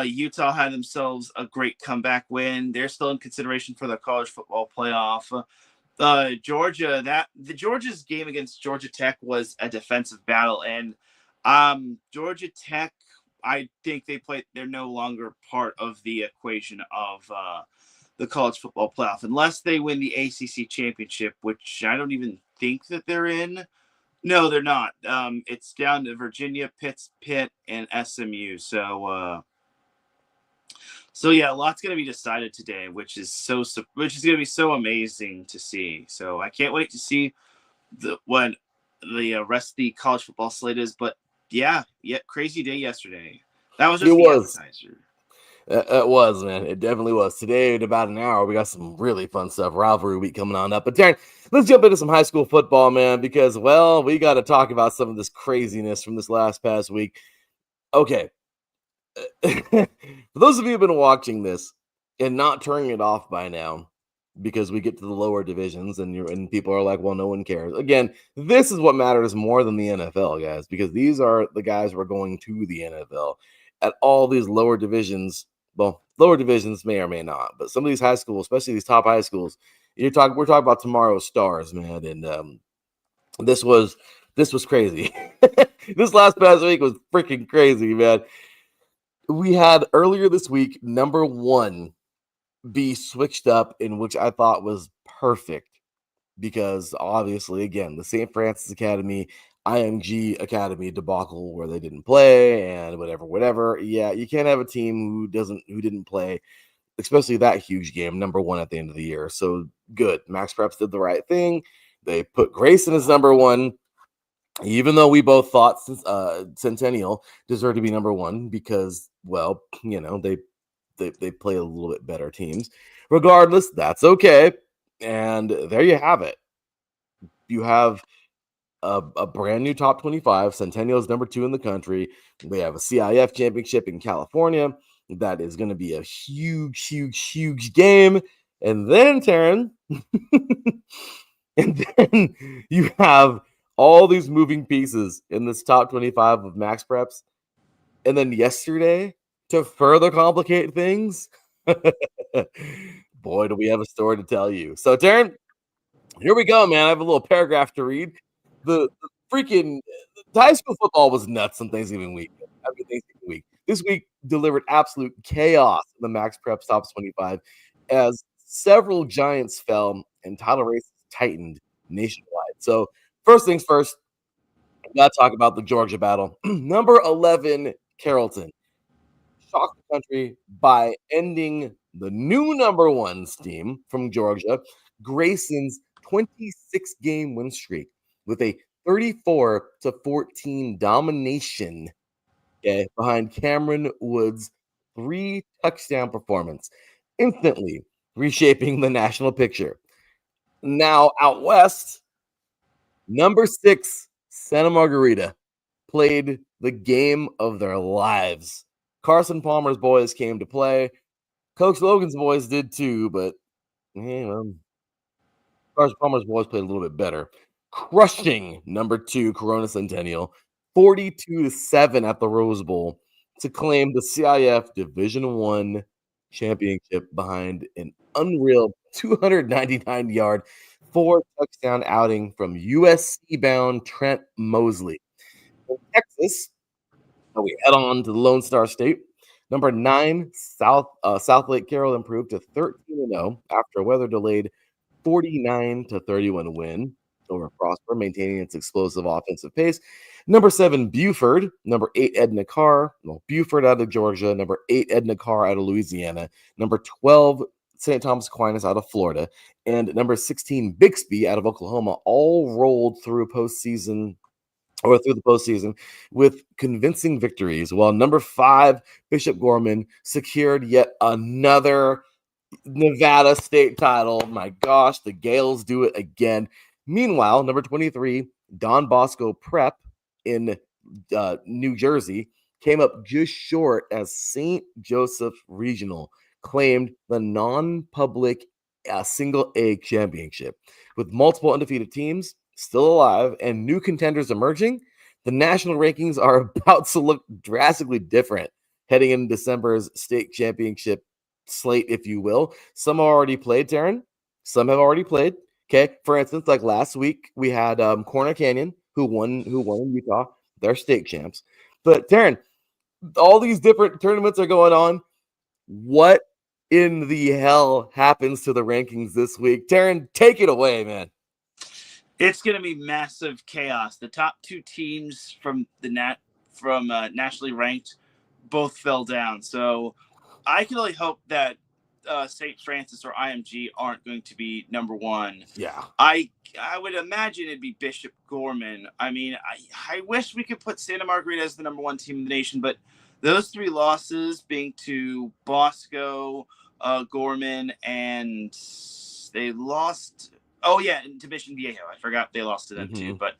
S2: Utah had themselves a great comeback win. They're still in consideration for the college football playoff. Georgia's game against Georgia Tech was a defensive battle, and Georgia Tech, I think they're no longer part of the equation of the college football playoff unless they win the ACC championship, which I don't even think that they're in. No, they're not. It's down to Virginia, Pitt, and SMU. So yeah, a lot's going to be decided today, which is going to be so amazing to see. So I can't wait to see what the rest of the college football slate is. But yeah, crazy day yesterday. That was
S1: It
S2: just the
S1: was.
S2: appetizer.
S1: It was, man. It definitely was. Today, in about an hour, we got some really fun stuff. Rivalry week coming on up. But Darren, let's jump into some high school football, man, because, well, we got to talk about some of this craziness from this past week. Okay. For those of you who've been watching this and not turning it off by now, because we get to the lower divisions and people are like, well, no one cares. Again, this is what matters more than the NFL, guys, because these are the guys who are going to the NFL. At all these lower divisions, well, lower divisions may or may not, but some of these high schools, especially these top high schools, we're talking about tomorrow's stars, man. And this was crazy. This last past week was freaking crazy, man. We had earlier this week number one be switched up, in which I thought was perfect because obviously, again, the St. Francis Academy, IMG Academy debacle where they didn't play and whatever. Yeah, you can't have a team who didn't play, especially that huge game, number one at the end of the year. So good. Max Preps did the right thing. They put Grayson as number one, even though we both thought Centennial deserved to be number one because, well, they play a little bit better teams. Regardless, that's okay. And there you have it. You have a brand new top 25. Centennial is number two in the country. We have a CIF championship in California. That is going to be a huge game. And then, Teran, and then you have all these moving pieces in this top 25 of Max Preps. And then yesterday, to further complicate things, boy, do we have a story to tell you. So, Darren, here we go, man. I have a little paragraph to read. The freaking high school football was nuts on Thanksgiving week. Thanksgiving week. This week delivered absolute chaos in the Max Preps Top 25 as several giants fell and title races tightened nationwide. So, first things first, we got to talk about the Georgia battle. Number 11, Carrollton shocked the country by ending the new number one team from Georgia, Grayson's 26-game win streak with a 34-14 domination behind Cameron Woods' 3-touchdown performance, instantly reshaping the national picture. Now out west, number 6, Santa Margarita played the game of their lives. Carson Palmer's boys came to play. Coach Logan's boys did too, but Carson Palmer's boys played a little bit better, crushing number 2 Corona Centennial 42-7 at the Rose Bowl to claim the CIF Division 1 championship behind an unreal 299-yard 4-touchdown outing from USC-bound Trent Mosley. In Texas, we head on to the Lone Star State. Number 9, South Lake Carroll improved to 13-0 after a weather-delayed 49-31 win over Prosper, maintaining its explosive offensive pace. Number 7, Buford. Number 8, Edna Carr. Well, Buford out of Georgia. Number 8, Edna Carr out of Louisiana. Number 12, St. Thomas Aquinas out of Florida. And number 16, Bixby out of Oklahoma, all rolled through postseason or through the postseason with convincing victories, while number 5, Bishop Gorman, secured yet another Nevada state title. My gosh, the Gales do it again. Meanwhile, number 23, Don Bosco Prep in New Jersey, came up just short as St. Joseph Regional claimed the non-public single A championship. With multiple undefeated teams still alive and new contenders emerging, the national rankings are about to look drastically different heading into December's state championship slate, if you will. Some have already played, Teran. Some have already played. Okay, for instance, like last week, we had Corner Canyon, who won in Utah. They're state champs. But Teran, all these different tournaments are going on. What in the hell happens to the rankings this week? Teran, take it away, man.
S2: It's going to be massive chaos. The top 2 teams from nationally ranked both fell down. So I can only hope that St. Francis or IMG aren't going to be number 1.
S1: Yeah.
S2: I would imagine it'd be Bishop Gorman. I mean, I wish we could put Santa Margarita as the number 1 team in the nation, but those 3 losses being to Bosco, Gorman, and they lost. Oh, yeah, and to Mission Viejo. I forgot they lost to them too. But,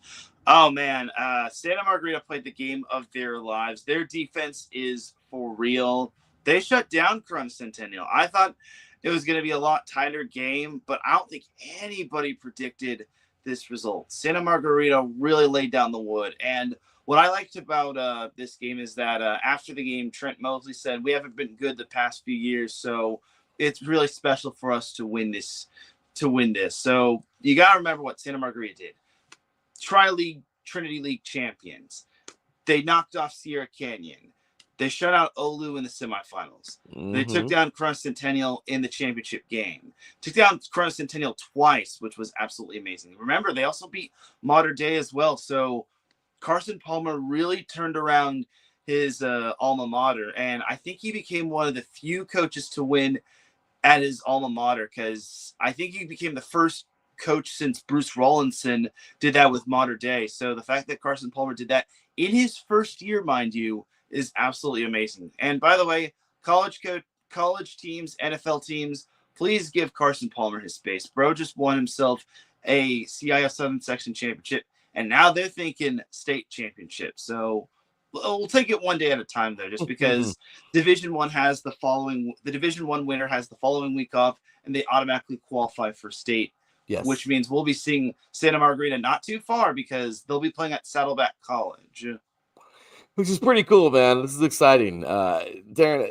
S2: oh, man, Santa Margarita played the game of their lives. Their defense is for real. They shut down Corona Centennial. I thought it was going to be a lot tighter game, but I don't think anybody predicted this result. Santa Margarita really laid down the wood. And what I liked about this game is that after the game, Trent Mosley said, we haven't been good the past few years, so it's really special for us to win this. So you got to remember what Santa Margarita did. Tri-League, Trinity League champions. They knocked off Sierra Canyon. They shut out Olu in the semifinals. They took down Corona Centennial in the championship game. Took down Corona Centennial twice, which was absolutely amazing. Remember, they also beat Mater Dei as well. So Carson Palmer really turned around his alma mater, and I think he became one of the few coaches to win at his alma mater, because I think he became the first coach since Bruce Rawlinson did that with Mater Dei. So the fact that Carson Palmer did that in his first year, mind you, is absolutely amazing. And by the way, college teams, NFL teams, please give Carson Palmer his space. Bro just won himself a CIF Southern Section championship, and now they're thinking state championship. So we'll take it one day at a time, though, just because Division One has the Division One winner has the following week off, and they automatically qualify for state. Yes. Which means we'll be seeing Santa Margarita not too far, because they'll be playing at Saddleback College.
S1: Which is pretty cool, man. This is exciting. Teran,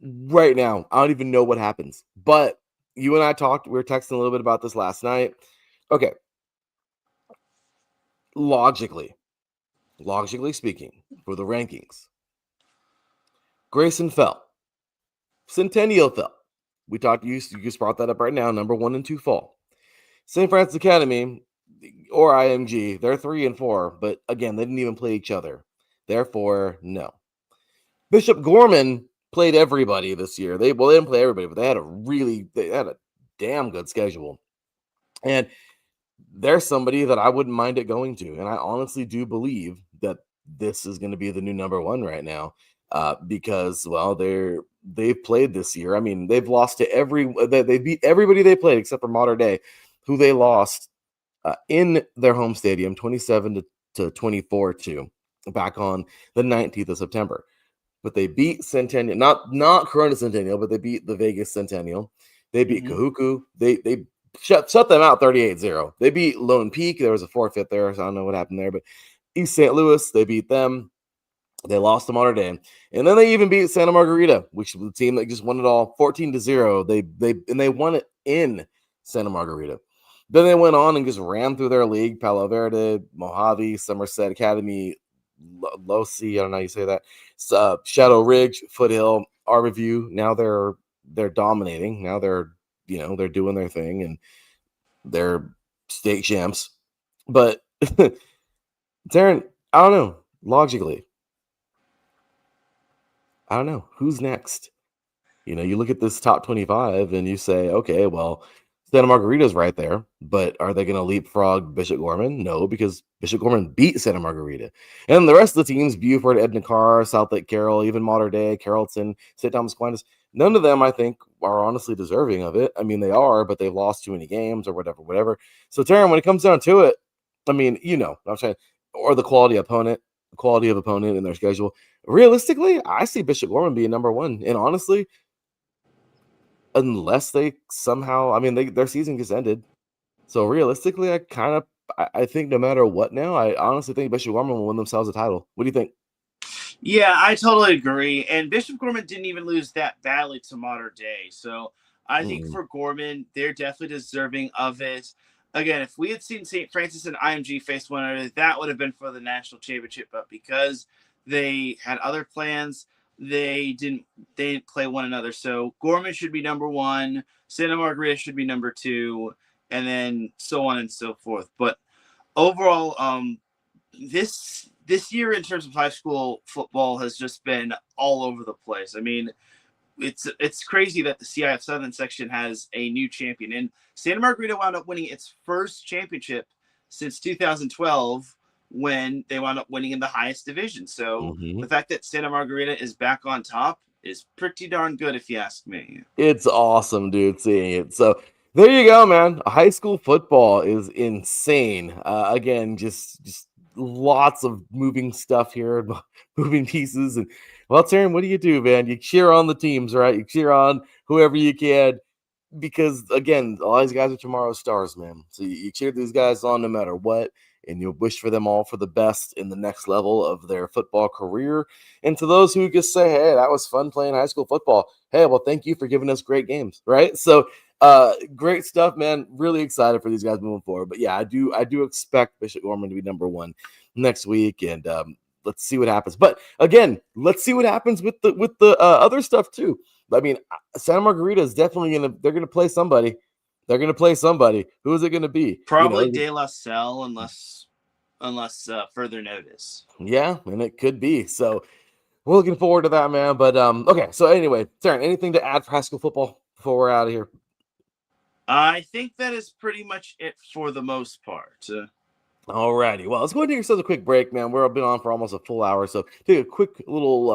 S1: right now, I don't even know what happens. But you and I we were texting a little bit about this last night. Okay. Logically speaking, for the rankings, Grayson fell. Centennial fell. We talked, you just brought that up right now. Number 1 and 2 fall. St. Francis Academy or IMG, they're 3 and 4, but again, they didn't even play each other. Therefore, no. Bishop Gorman played everybody this year. They didn't play everybody, but they had a damn good schedule. And there's somebody that I wouldn't mind it going to. And I honestly do believe that this is going to be the new number 1 right now, because, well, they've played this year. I mean, they've lost to they beat everybody they played except for Mater Dei, who they lost in their home stadium 27 to 24 to back on the 19th of September. But they beat Centennial, not Corona Centennial, but they beat the Vegas Centennial. They beat Kahuku. They shut them out 38-0. They beat Lone Peak. There was a forfeit there, so I don't know what happened there. But East St. Louis, they beat them. They lost to Mater Dei. And then they even beat Santa Margarita, which was the team that just won it all 14-0. They won it in Santa Margarita. Then they went on and just ran through their league. Palo Verde, Mojave, Somerset Academy, Losi, I don't know how you say that. Shadow Ridge, Foothill, Arborview. Now they're dominating. Now they're doing their thing, and they're state champs. But Teran, I don't know. Logically, I don't know who's next. You look at this top 25 and you say, okay, well, Santa Margarita's right there, but are they going to leapfrog Bishop Gorman? No, because Bishop Gorman beat Santa Margarita. And the rest of the teams, Buford, Edna Carr, South Lake Carroll, even Mater Dei, Carrollton, St. Thomas Aquinas, none of them, I think, are honestly deserving of it. I mean, they are, but they've lost too many games or whatever. So, Teran, when it comes down to it, I mean, I'm saying, or the quality of opponent in their schedule. Realistically, I see Bishop Gorman being number one. And honestly, unless they somehow, I mean, their season gets ended. So realistically, I think no matter what now, I honestly think Bishop Gorman will win themselves a title. What do you think?
S2: Yeah, I totally agree. And Bishop Gorman didn't even lose that badly to Mater Dei. So I think for Gorman, they're definitely deserving of it. Again, if we had seen St. Francis and IMG face one another, that would have been for the national championship. But because they had other plans, they didn't play one another. So Gorman should be number one, Santa Margarita should be number two, and then so on and so forth. But overall, this year in terms of high school football has just been all over the place. I mean, it's crazy that the CIF Southern section has a new champion, and Santa Margarita wound up winning its first championship since 2012 when they wound up winning in the highest division. So the fact that Santa Margarita is back on top is pretty darn good, if you ask me.
S1: It's awesome, dude, seeing it. So there you go, man. High school football is insane. Again, just lots of moving stuff here, moving pieces. And well, Teran, what do, man? You cheer on the teams, right? You cheer on whoever you can. Because again, all these guys are tomorrow's stars, man. So you cheer these guys on no matter what, and you wish for them all for the best in the next level of their football career. And to those who just say, "Hey, that was fun playing high school football," hey, well, thank you for giving us great games, right? So, great stuff, man. Really excited for these guys moving forward. But yeah, I do expect Bishop Gorman to be number one next week, and let's see what happens. But again, let's see what happens with the other stuff too. I mean, Santa Margarita is definitely they're gonna play somebody. They're gonna play somebody. Who is it gonna be?
S2: Probably De La Salle, unless further notice.
S1: Yeah, and it could be. So we're looking forward to that, man. But okay. So anyway, Teran, anything to add for high school football before we're out of here?
S2: I think that is pretty much it for the most part.
S1: Alrighty. Well, let's go ahead and take ourselves a quick break, man. We've been on for almost a full hour, so take a quick little,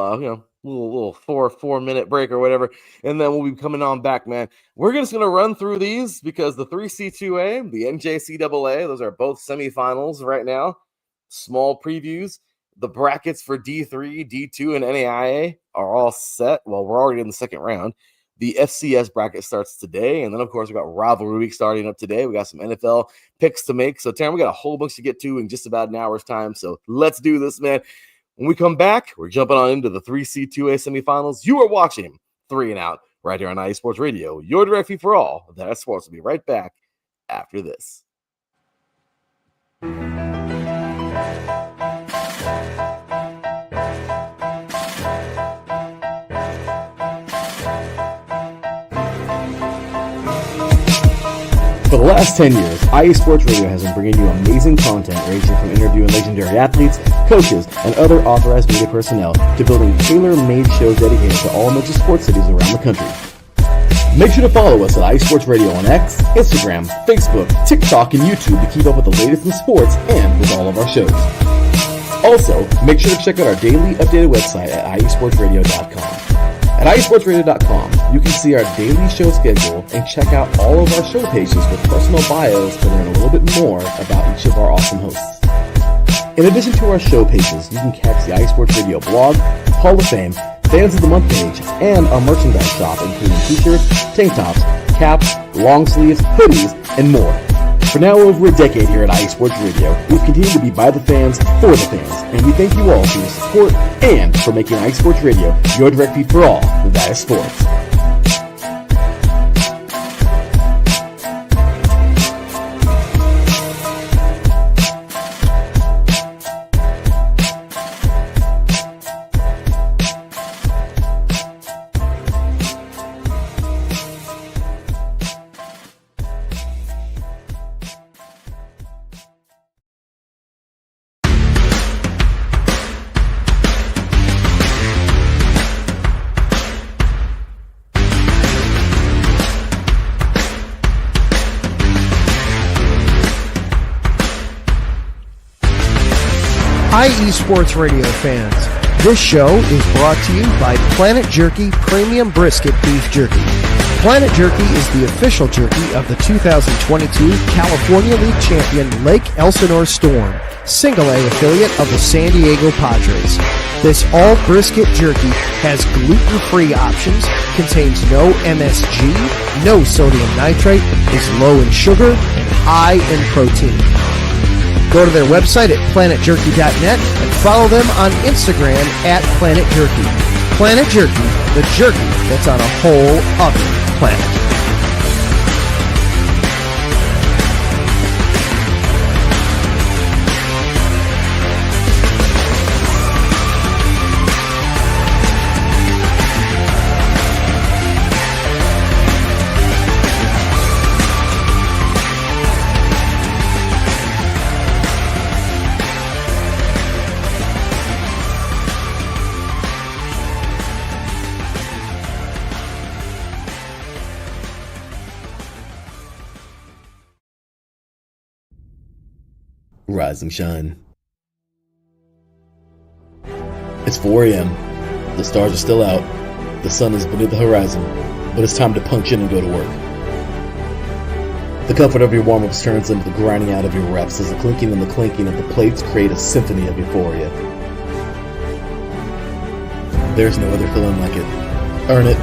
S1: little 4-minute break or whatever, and then we'll be coming on back, man. We're just gonna run through these because the 3C2A, the NJCAA, those are both semifinals right now. Small previews. The brackets for D3, D2, and NAIA are all set. Well, we're already in the second round. The FCS bracket starts today, and then, of course, we got Rivalry Week starting up today. We got some NFL picks to make. So, Teran, we got a whole bunch to get to in just about an hour's time. So, let's do this, man. When we come back, we're jumping on into the 3C2A semifinals. You are watching 3 and Out right here on IE Sports Radio. Your direct feed for all that is sports. We'll be right back after this. For the last 10 years, IE Sports Radio has been bringing you amazing content ranging from interviewing legendary athletes, coaches, and other authorized media personnel to building tailor-made shows dedicated to all major sports cities around the country. Make sure to follow us at IE Sports Radio on X, Instagram, Facebook, TikTok, and YouTube to keep up with the latest in sports and with all of our shows. Also, make sure to check out our daily updated website at iesportsradio.com. At iesportsradio.com, you can see our daily show schedule and check out all of our show pages with personal bios to learn a little bit more about each of our awesome hosts. In addition to our show pages, you can catch the IE Sports Radio blog, Hall of Fame, Fans of the Month page, and our merchandise shop, including t-shirts, tank tops, caps, long sleeves, hoodies, and more. For now over a decade here at IE Sports Radio, we've continued to be by the fans, for the fans, and we thank you all for your support and for making IE Sports Radio your direct feed for all that is sports.
S3: IE Sports Radio fans, this show is brought to you by Planet Jerky Premium Brisket Beef Jerky. Planet Jerky is the official jerky of the 2022 California League champion Lake Elsinore Storm, Single A affiliate of the San Diego Padres. This all brisket jerky has gluten-free options, contains no MSG, no sodium nitrate, is low in sugar, and high in protein. Go to their website at planetjerky.net and follow them on Instagram at Planet Jerky. Planet Jerky, the jerky that's on a whole other planet.
S4: Rise and shine. It's 4 a.m. The stars are still out. The sun is beneath the horizon, but it's time to punch in and go to work. The comfort of your warm-ups turns into the grinding out of your reps as the clinking and the clanking of the plates create a symphony of euphoria. There's no other feeling like it. Earn it,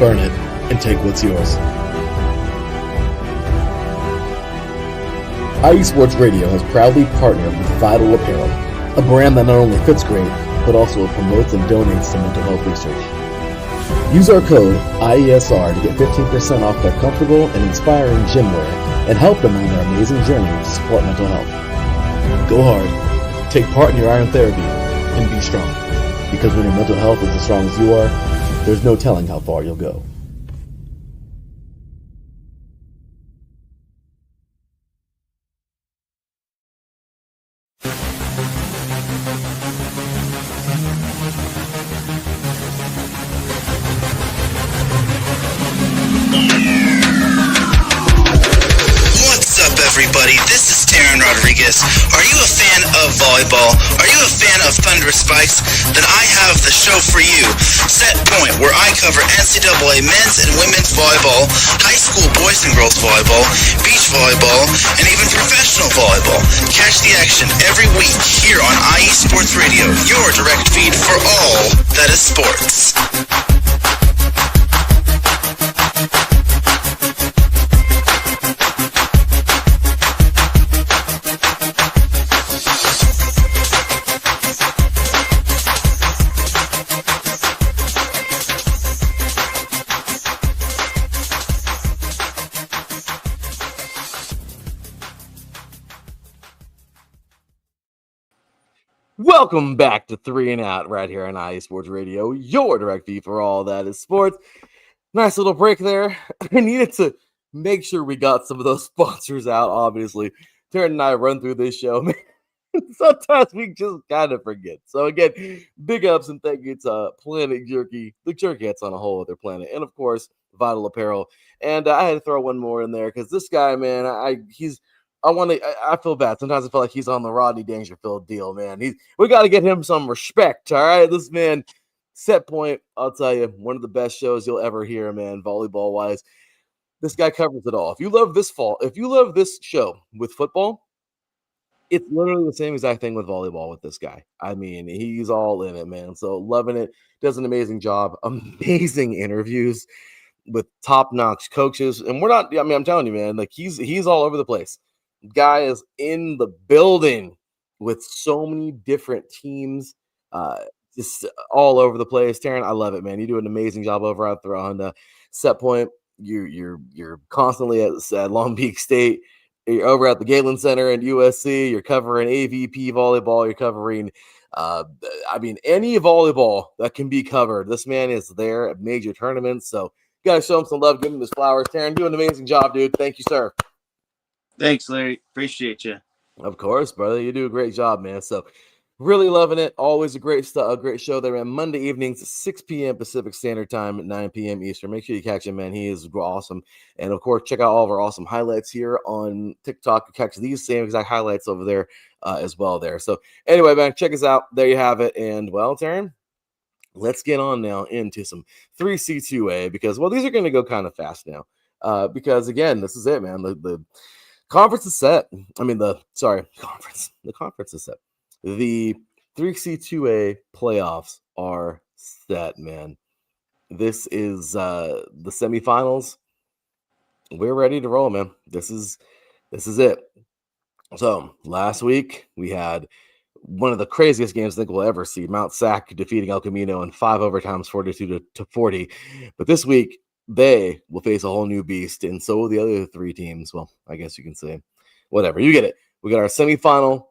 S4: burn it, and take what's yours. IE Sports Radio has proudly partnered with Vital Apparel, a brand that not only fits great, but also promotes and donates to mental health research. Use our code IESR to get 15% off their comfortable and inspiring gym wear and help them on their amazing journey to support mental health. Go hard, take part in your iron therapy, and be strong. Because when your mental health is as strong as you are, there's no telling how far you'll go.
S5: Everybody, this is Teran Rodriguez. Are you a fan of volleyball? Are you a fan of Thunder Spikes? Then I have the show for you, Set Point, where I cover NCAA men's and women's volleyball, high school boys and girls volleyball, beach volleyball, and even professional volleyball. Catch the action every week here on IE Sports Radio, your direct feed for all that is sports.
S1: Welcome back to 3 and Out right here on IE Sports Radio, your direct feed for all that is sports. Nice little break there. I needed to make sure we got some of those sponsors out, obviously. Teran and I run through this show, man. Sometimes we just kind of forget. So again, big ups and thank you to Planet Jerky, the jerky that's on a whole other planet, and of course, Vital Apparel. And I had to throw one more in there because this guy, man, I feel bad. Sometimes I feel like he's on the Rodney Dangerfield deal, man. We got to get him some respect, all right? This man, Set Point, I'll tell you, one of the best shows you'll ever hear, man, volleyball-wise. This guy covers it all. If you love this show with football, it's literally the same exact thing with volleyball with this guy. I mean, he's all in it, man. So loving it. Does an amazing job. Amazing interviews with top-notch coaches. And I'm telling you, man, like he's all over the place. Guy is in the building with so many different teams, just all over the place. Teran, I love it, man. You do an amazing job over out there on Set Point. You're constantly at Long Beach State. You're over at the Galen Center and USC. You're covering AVP volleyball. You're covering, any volleyball that can be covered. This man is there at major tournaments. So you got to show him some love. Give him his flowers. Teran, do an amazing job, dude. Thank you, sir.
S2: Thanks, Larry. Appreciate you.
S1: Of course, brother. You do a great job, man. So Really loving it. Always a great show there, man. Monday evenings, 6 p.m. Pacific Standard Time, 9 p.m. Eastern. Make sure you catch him, man. He is awesome. And of course, check out all of our awesome highlights here on TikTok. You catch these same exact highlights over there as well there. So anyway, man, check us out. There you have it. And well, Teran, let's get on now into some 3C2A because, well, these are going to go kind of fast now because, again, this is it, man. The conference is set. I mean, the conference is set. The 3C2A playoffs are set, man. This is the semifinals. We're ready to roll, man. This is it. So last week we had one of the craziest games I think we'll ever see. Mount Sac defeating El Camino in 5 overtimes, 42-40. But this week they will face a whole new beast, and so will the other 3 teams. Well, I guess you can say whatever. You get it. We got our semifinal,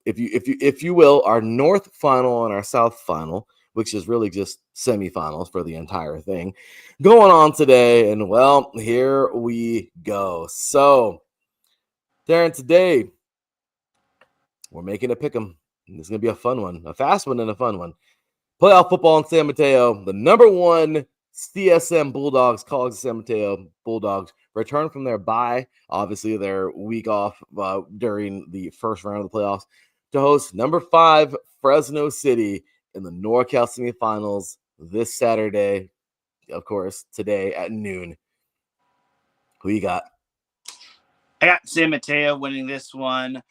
S1: if you will, our North final and our South final, which is really just semifinals for the entire thing, going on today. And well, here we go. So, Teran, today we're making a pick'em. This is gonna be a fun one, a fast one, and a fun one. Playoff football in San Mateo. The number 1 CSM Bulldogs, College of San Mateo Bulldogs, return from their bye, obviously their week off during the first round of the playoffs, to host number 5 Fresno City in the NorCal semifinals this Saturday, of course, today at noon. Who you got?
S2: I got San Mateo winning this one.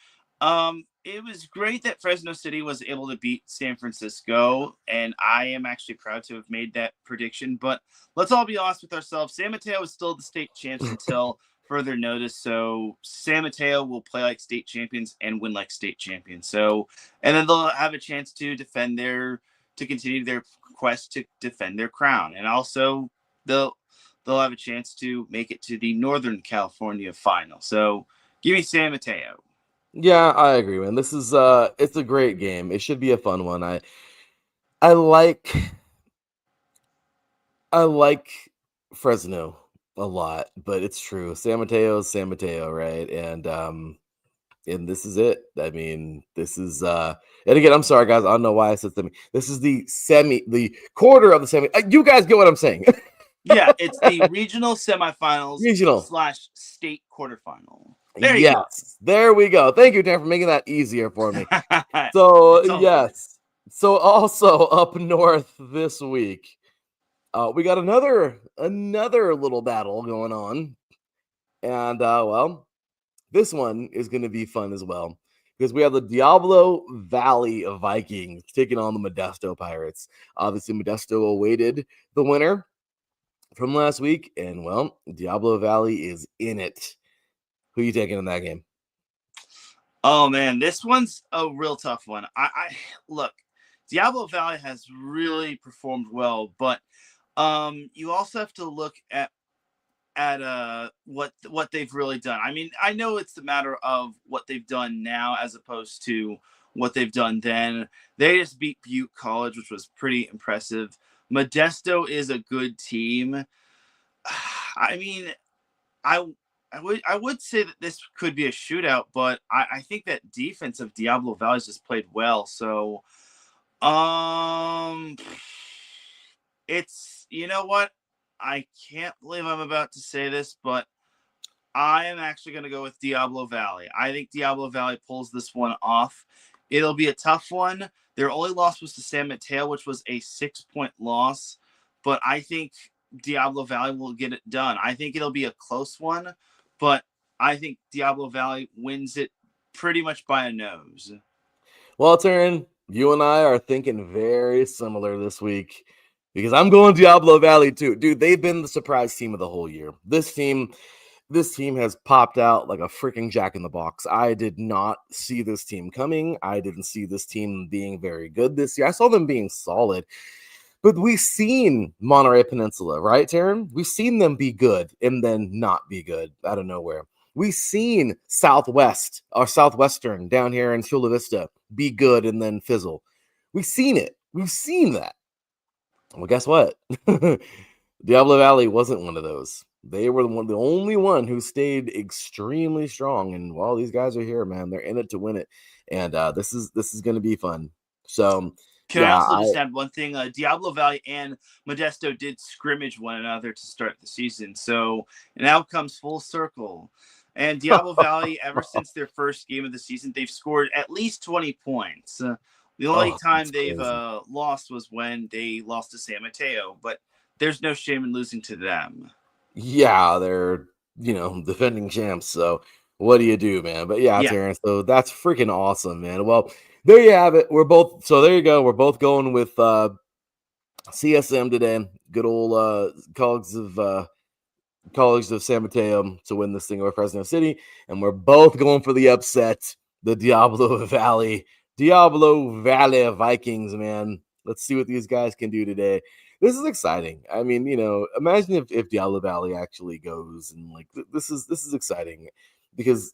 S2: It was great that Fresno City was able to beat San Francisco, and I am actually proud to have made that prediction. But let's all be honest with ourselves. San Mateo is still the state champs until further notice. So San Mateo will play like state champions and win like state champions. So, and then they'll have a chance to continue their quest to defend their crown. And also they'll have a chance to make it to the Northern California final. So give me San Mateo.
S1: Yeah, I agree, man. This is it's a great game. It should be a fun one. I like Fresno a lot, but it's true. San Mateo is San Mateo, right? And this is it. I mean, this is and again, I'm sorry, guys. I don't know why I said semi. This is the quarter of the semi. You guys get what I'm saying.
S2: Yeah, it's the regional semifinals / state quarterfinal.
S1: There we go. Thank you, Dan, for making that easier for me. So, yes. So, also up north this week, we got another little battle going on. And, well, this one is going to be fun as well because we have the Diablo Valley Vikings taking on the Modesto Pirates. Obviously, Modesto awaited the winner from last week, and, well, Diablo Valley is in it. Who are you taking in that game?
S2: Oh, man, this one's a real tough one. I look, Diablo Valley has really performed well, but you also have to look at what they've really done. I mean, I know it's the matter of what they've done now as opposed to what they've done then. They just beat Butte College, which was pretty impressive. Modesto is a good team. I mean, I would say that this could be a shootout, but I think that defense of Diablo Valley just played well. So, it's, you know what? I can't believe I'm about to say this, but I am actually going to go with Diablo Valley. I think Diablo Valley pulls this one off. It'll be a tough one. Their only loss was to San Mateo, which was a 6-point loss, but I think Diablo Valley will get it done. I think it'll be a close one, but I think Diablo Valley wins it pretty much by a nose.
S1: Well, Teran, you and I are thinking very similar this week because I'm going Diablo Valley too. Dude, they've been the surprise team of the whole year. This team has popped out like a freaking jack in the box. I did not see this team coming. I didn't see this team being very good this year. I saw them being solid. But we've seen Monterey Peninsula, right, Teran? We've seen them be good and then not be good out of nowhere. We've seen Southwestern down here in Chula Vista be good and then fizzle. We've seen it. We've seen that. Well, guess what? Diablo Valley wasn't one of those. They were the only one who stayed extremely strong. And while these guys are here, man, they're in it to win it. And this is going to be fun.
S2: So can I also just add one thing? Diablo Valley and Modesto did scrimmage one another to start the season. So now comes full circle. And Diablo Valley, ever since their first game of the season, they've scored at least 20 points. The only time they've lost was when they lost to San Mateo, but there's no shame in losing to them.
S1: Yeah, they're, defending champs. So what do you do, man? But yeah, Terrence, so that's freaking awesome, man. Well, there you have it. There you go. We're both going with CSM today. Good old College of San Mateo to win this thing over Fresno City. And we're both going for the upset, the Diablo Valley Vikings, man. Let's see what these guys can do today. This is exciting. I mean, imagine if Diablo Valley actually goes, and like this is exciting because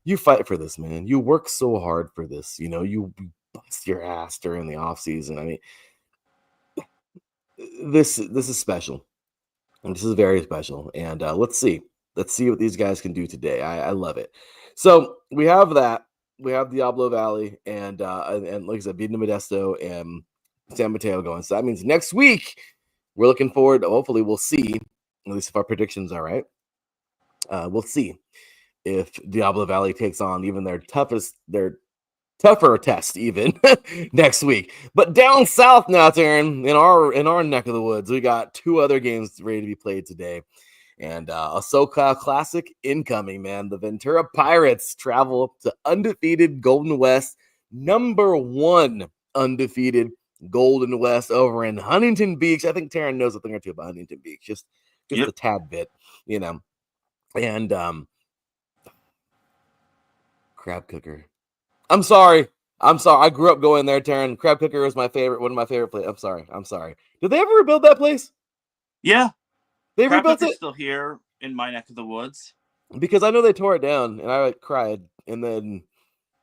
S1: you fight for this, man. You work so hard for this. You bust your ass during the off season. I mean, this is special. And this is very special. And let's see what these guys can do today. I love it. So we have that. We have Diablo Valley and like I said, beating Modesto and San Mateo going. So that means next week we're looking forward. Hopefully we'll see, at least if our predictions are right. We'll see if Diablo Valley takes on even their tougher test even next week. But down south now, Teran, in our neck of the woods, we got two other games ready to be played today. And a SoCal Classic incoming, man. The Ventura Pirates travel to undefeated Golden West, number 1 undefeated Golden West over in Huntington Beach. I think Teran knows a thing or two about Huntington Beach, just a tad bit, And crab cooker. I'm sorry. I grew up going there, Teran. Crab cooker was one of my favorite places. I'm sorry. Did they ever rebuild that place?
S2: Yeah.
S1: They
S2: Crab
S1: rebuilt
S2: cooker's
S1: it?
S2: Still here in my neck of the woods.
S1: Because I know they tore it down and I cried. And then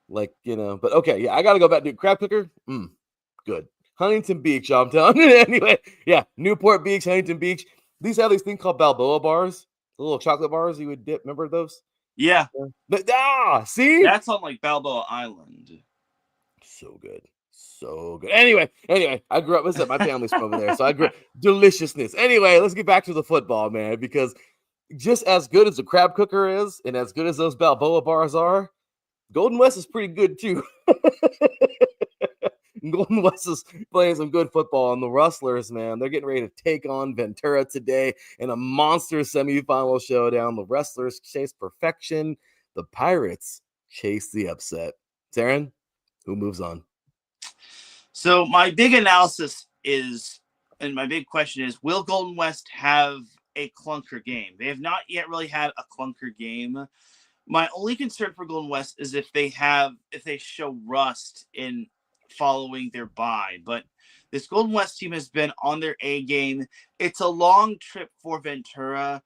S1: but okay, yeah, I gotta go back, dude. Crab cooker? Good. Huntington Beach, I'm telling you. Anyway, yeah, Newport Beach, Huntington Beach. These have these things called Balboa bars, the little chocolate bars you would dip. Remember those?
S2: Yeah.
S1: See?
S2: That's on like Balboa Island.
S1: So good. Anyway, I grew up. Listen, my family's from over there, so I grew up deliciousness. Anyway, let's get back to the football, man, because just as good as the crab cooker is, and as good as those Balboa bars are, Golden West is pretty good too. Golden West is playing some good football, and the Rustlers, man, they're getting ready to take on Ventura today in a monster semifinal showdown. The Rustlers chase perfection. The Pirates chase the upset. Teran, who moves on?
S2: So my big analysis is, and my big question is, will Golden West have a clunker game? They have not yet really had a clunker game. My only concern for Golden West is if they show rust in following their bye. But this Golden West team has been on their A game. It's a long trip for Ventura.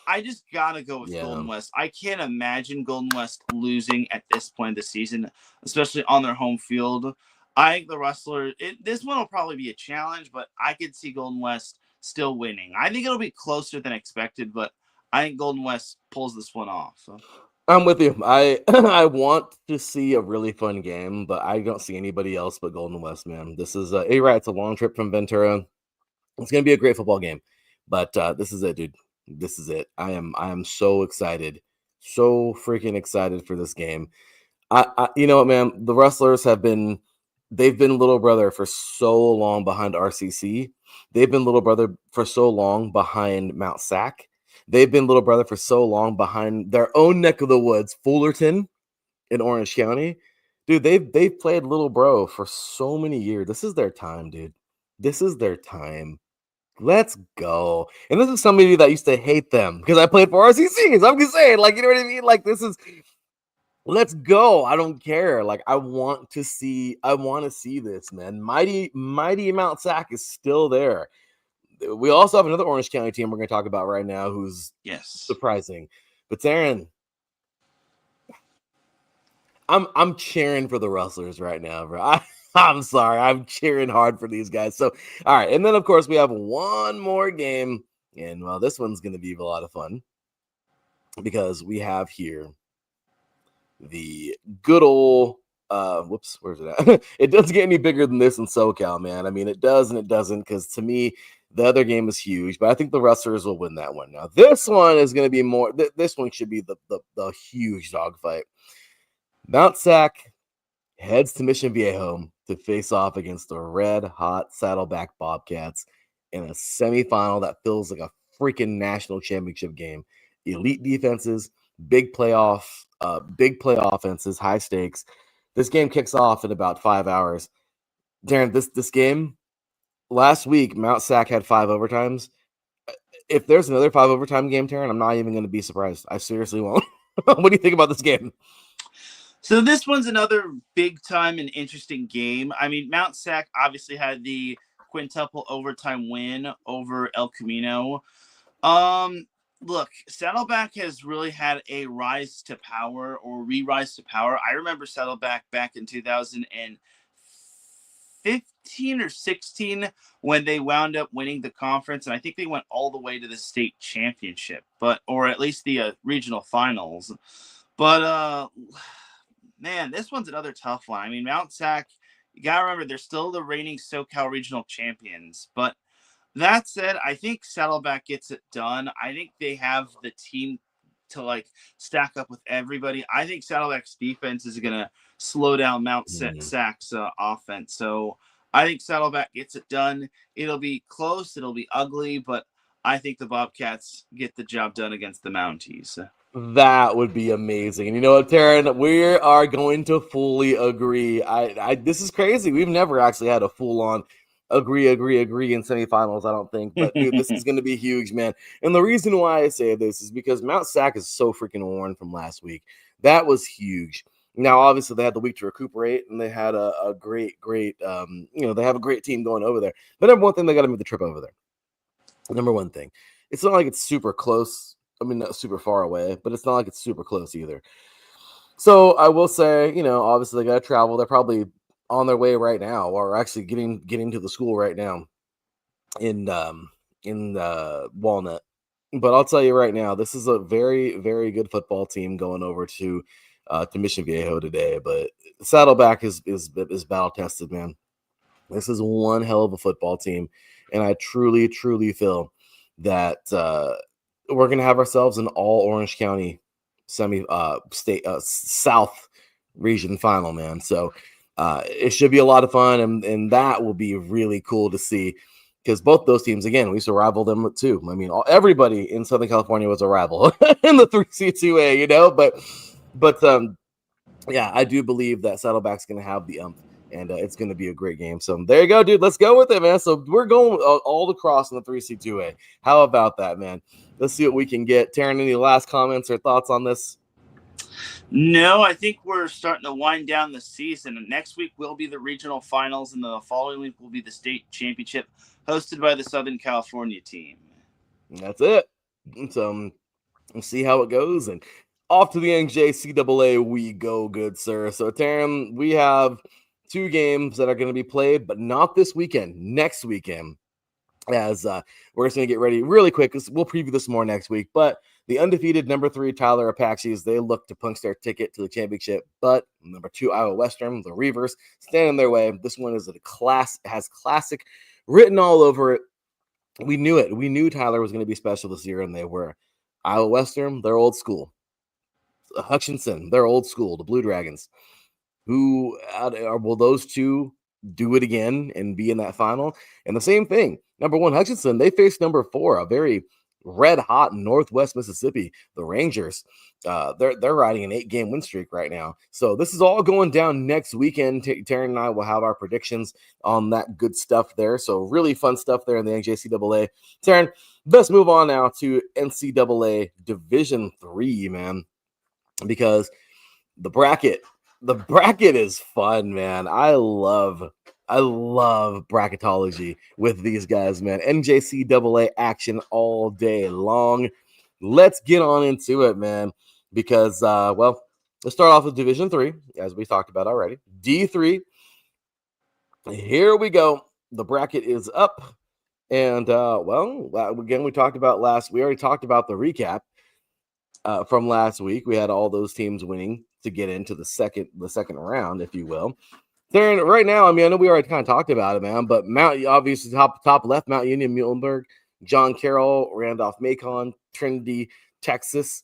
S2: I just gotta go with Golden West. I can't imagine Golden West losing at this point of the season, especially on their home field. I think the Rustlers, this one will probably be a challenge, but I could see Golden West still winning. I think it'll be closer than expected, but I think Golden West pulls this one off. So.
S1: I'm with you. I want to see a really fun game, but I don't see anybody else but Golden West, man. This is it's a long trip from Ventura. It's gonna be a great football game, but this is it, dude. This is it. I am so excited, so freaking excited for this game. I you know what, man? The Rustlers they've been little brother for so long behind RCC. They've been little brother for so long behind Mount Sac. They've been little brother for so long behind their own neck of the woods, Fullerton in Orange County. Dude, they've played little bro for so many years. This is their time, dude. This is their time. Let's go. And this is somebody that used to hate them because I played for RCCs. I'm just saying, like, you know what I mean? Like, this is, let's go. I don't care. Like, I want to see this, man. Mighty Mount Sac is still there. We also have another Orange County team we're going to talk about right now who's surprising. But Teran, I'm cheering for the Rustlers right now, bro. I'm sorry. I'm cheering hard for these guys. So, all right. And then, of course, we have one more game. And, well, this one's going to be a lot of fun because we have here the good old whoops, where's it at? It doesn't get any bigger than this in SoCal, man. I mean, it does and it doesn't, because to me, the other game is huge, but I think the Rustlers will win that one. Now, this one is going to be more. This one should be the huge dogfight. Mount Sac heads to Mission Viejo to face off against the red-hot Saddleback Bobcats in a semifinal that feels like a freaking national championship game. Elite defenses, big play offenses, high stakes. This game kicks off in about 5 hours. Darren, this game, last week, Mount Sac had 5 overtimes. If there's another 5 overtime game, Taryn, I'm not even going to be surprised. I seriously won't. What do you think about this game?
S2: So this one's another big time and interesting game. I mean, Mount Sac obviously had the quintuple overtime win over El Camino. Look, Saddleback has really had a rise to power or re-rise to power. I remember Saddleback back in 2015 or 16 when they wound up winning the conference, and I think they went all the way to the state championship, or at least the regional finals. But man, this one's another tough one. I mean, Mount Sac, you gotta remember they're still the reigning SoCal regional champions, but that said, I think Saddleback gets it done. I think they have the team to stack up with everybody. I think Saddleback's defense is going to slow down Mount Sac's offense. So I think Saddleback gets it done. It'll be close. It'll be ugly, but I think the Bobcats get the job done against the Mounties.
S1: That would be amazing. And you know what, Taryn? We are going to fully agree. This is crazy. We've never actually had a full-on agree in semifinals, I don't think. But, dude, this is going to be huge, man. And the reason why I say this is because Mount Sac is so freaking worn from last week. That was huge. Now, obviously, they had the week to recuperate, and they had a great, they have a great team going over there. But number one thing, they got to make the trip over there. Number one thing. It's not like it's super close. I mean, not super far away, but it's not like it's super close either. So I will say, obviously they got to travel. They're probably on their way right now, or actually getting to the school right now in Walnut. But I'll tell you right now, this is a very, very good football team going over to Mission Viejo today. But Saddleback is battle tested, man. This is one hell of a football team, and I truly, truly feel that we're gonna have ourselves an all Orange County South region final, man. So it should be a lot of fun, and that will be really cool to see, because both those teams, again, we used to rival them too. I mean, everybody in Southern California was a rival in the 3C2A, but yeah, I do believe that Saddleback's gonna have the and it's going to be a great game. So there you go, dude. Let's go with it, man. So we're going all across in the 3C2A. How about that, man? Let's see what we can get. Taryn, any last comments or thoughts on this?
S2: No, I think we're starting to wind down the season. Next week will be the regional finals, and the following week will be the state championship hosted by the Southern California team.
S1: And that's it. So we'll see how it goes. And off to the NJCAA we go, good sir. So, Taryn, we have 2 games that are going to be played, but not this weekend, next weekend, as we're just going to get ready really quick, because we'll preview this more next week. But the undefeated number 3 Tyler Apaches, they look to punch their ticket to the championship, but number 2 Iowa Western, the Reavers, stand in their way. This one is has classic written all over it. We knew it. We knew Tyler was going to be special this year, and they were. Iowa Western, they're old school. Hutchinson, they're old school, the Blue Dragons. Who will those two do it again and be in that final? And the same thing, number 1 Hutchinson, they faced number 4, a very red hot Northwest Mississippi, the Rangers. They're riding an 8-game win streak right now. So this is all going down next weekend. Taryn and I will have our predictions on that good stuff there. So really fun stuff there in the NJCAA. Taryn, let's move on now to NCAA Division III, man, because the bracket is fun, man. I love bracketology with these guys, man. NJCAA action all day long. Let's get on into it, man, because let's start off with Division 3, as we talked about already. D3. Here we go. The bracket is up, and again, we already talked about the recap. from last week. We had all those teams winning to get into the second round, if you will. Teran, right now, I mean, I know we already kind of talked about it, man, but Mount, obviously, top left, Mount Union, Muhlenberg, John Carroll, Randolph-Macon, Trinity, Texas,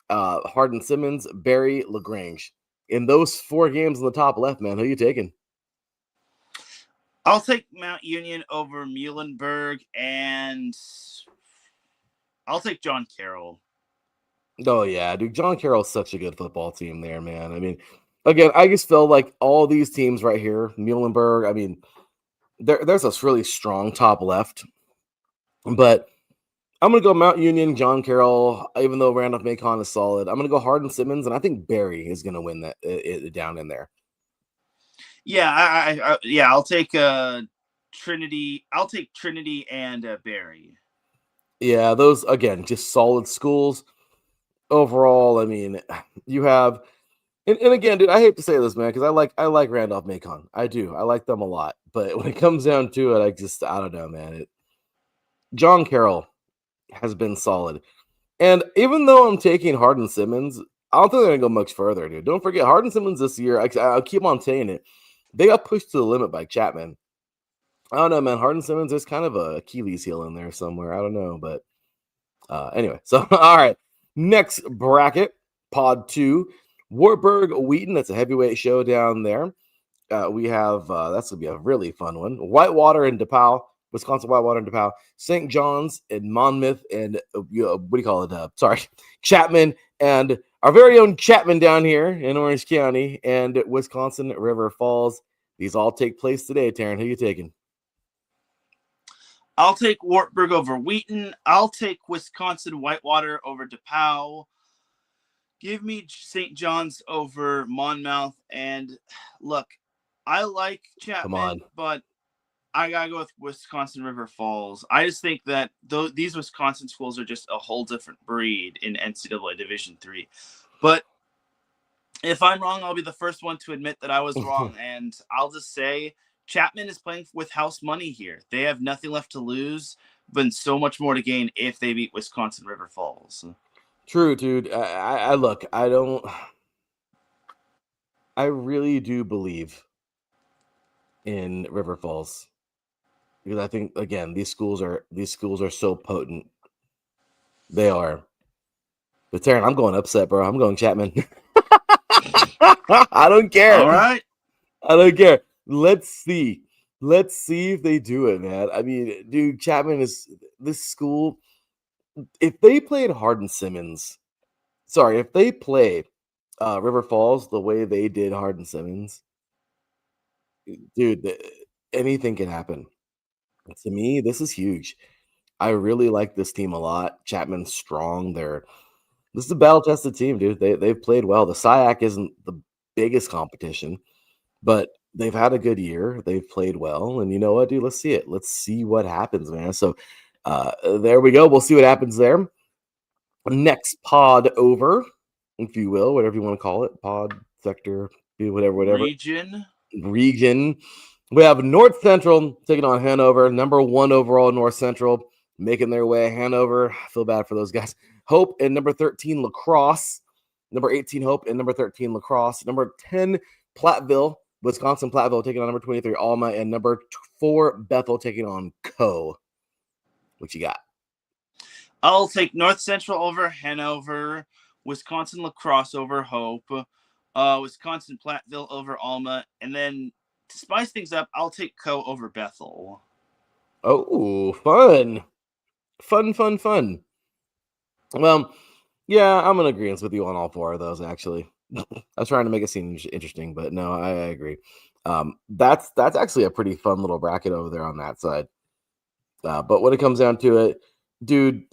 S1: Hardin-Simmons, Barry, LaGrange. In those 4 games on the top left, man, who are you taking?
S2: I'll take Mount Union over Muhlenberg, and I'll take John Carroll.
S1: Oh, yeah, dude. John Carroll's such a good football team there, man. I mean, again, I just feel like all these teams right here, Muhlenberg, I mean, there's a really strong top left. But I'm going to go Mount Union, John Carroll, even though Randolph-Macon is solid. I'm going to go Hardin-Simmons, and I think Barry is going to win that down in there.
S2: Yeah, I'll take Trinity. I'll take Trinity and Barry.
S1: Yeah, those, again, just solid schools. Overall, I mean, you have, and again, dude, I hate to say this, man, because I like Randolph-Macon. I do. I like them a lot. But when it comes down to it, I don't know, man. John Carroll has been solid. And even though I'm taking Hardin-Simmons, I don't think they're going to go much further, dude. Don't forget, Hardin-Simmons this year, I'll keep on saying it, they got pushed to the limit by Chapman. I don't know, man. Hardin-Simmons, there's kind of a Achilles heel in there somewhere. I don't know, but anyway. So, all right. Next bracket, Pod 2, Wartburg-Wheaton. That's a heavyweight showdown there. We have, that's going to be a really fun one. Whitewater and DePauw, Wisconsin Whitewater and DePauw, St. John's and Monmouth and, what do you call it? Chapman and our very own Chapman down here in Orange County and Wisconsin River Falls. These all take place today. Teran, who are you taking?
S2: I'll take Wartburg over Wheaton. I'll take Wisconsin Whitewater over DePauw. Give me St. John's over Monmouth. And look, I like Chapman, but I got to go with Wisconsin River Falls. I just think that these Wisconsin schools are just a whole different breed in NCAA Division III. But if I'm wrong, I'll be the first one to admit that I was wrong. And I'll just say Chapman is playing with house money here. They have nothing left to lose, but so much more to gain if they beat Wisconsin River Falls.
S1: True, dude. I really do believe in River Falls because I think, again, these schools are so potent. They are. But Teran, I'm going upset, bro. I'm going Chapman. I don't care.
S2: All right.
S1: I don't care. Let's see if they do it, man. I mean, dude, Chapman is this school. If they played Hardin-Simmons, if they played River Falls the way they did Hardin-Simmons, dude, anything can happen. To me, this is huge. I really like this team a lot. Chapman's strong. This is a battle-tested team, dude. They've played well. The SIAC isn't the biggest competition, but they've had a good year. They've played well. And you know what, dude? Let's see it. Let's see what happens, man. So there we go. We'll see what happens there. Next pod over, if you will, whatever you want to call it. Pod, sector, whatever. Region. We have North Central taking on Hanover. Number 1 overall, North Central, making their way. Hanover, I feel bad for those guys. Hope and number 13, La Crosse. Number 18, Hope and number 13, La Crosse. Number 10, Platteville. Wisconsin Platteville taking on number 23, Alma. And number 4, Bethel taking on Co. What you got?
S2: I'll take North Central over Hanover. Wisconsin La Crosse over Hope. Wisconsin Platteville over Alma. And then to spice things up, I'll take Co over Bethel.
S1: Oh, fun. Fun. Well, yeah, I'm in agreement with you on all 4 of those, actually. I was trying to make it seem interesting, but no, I agree. That's actually a pretty fun little bracket over there on that side. But when it comes down to it, dude,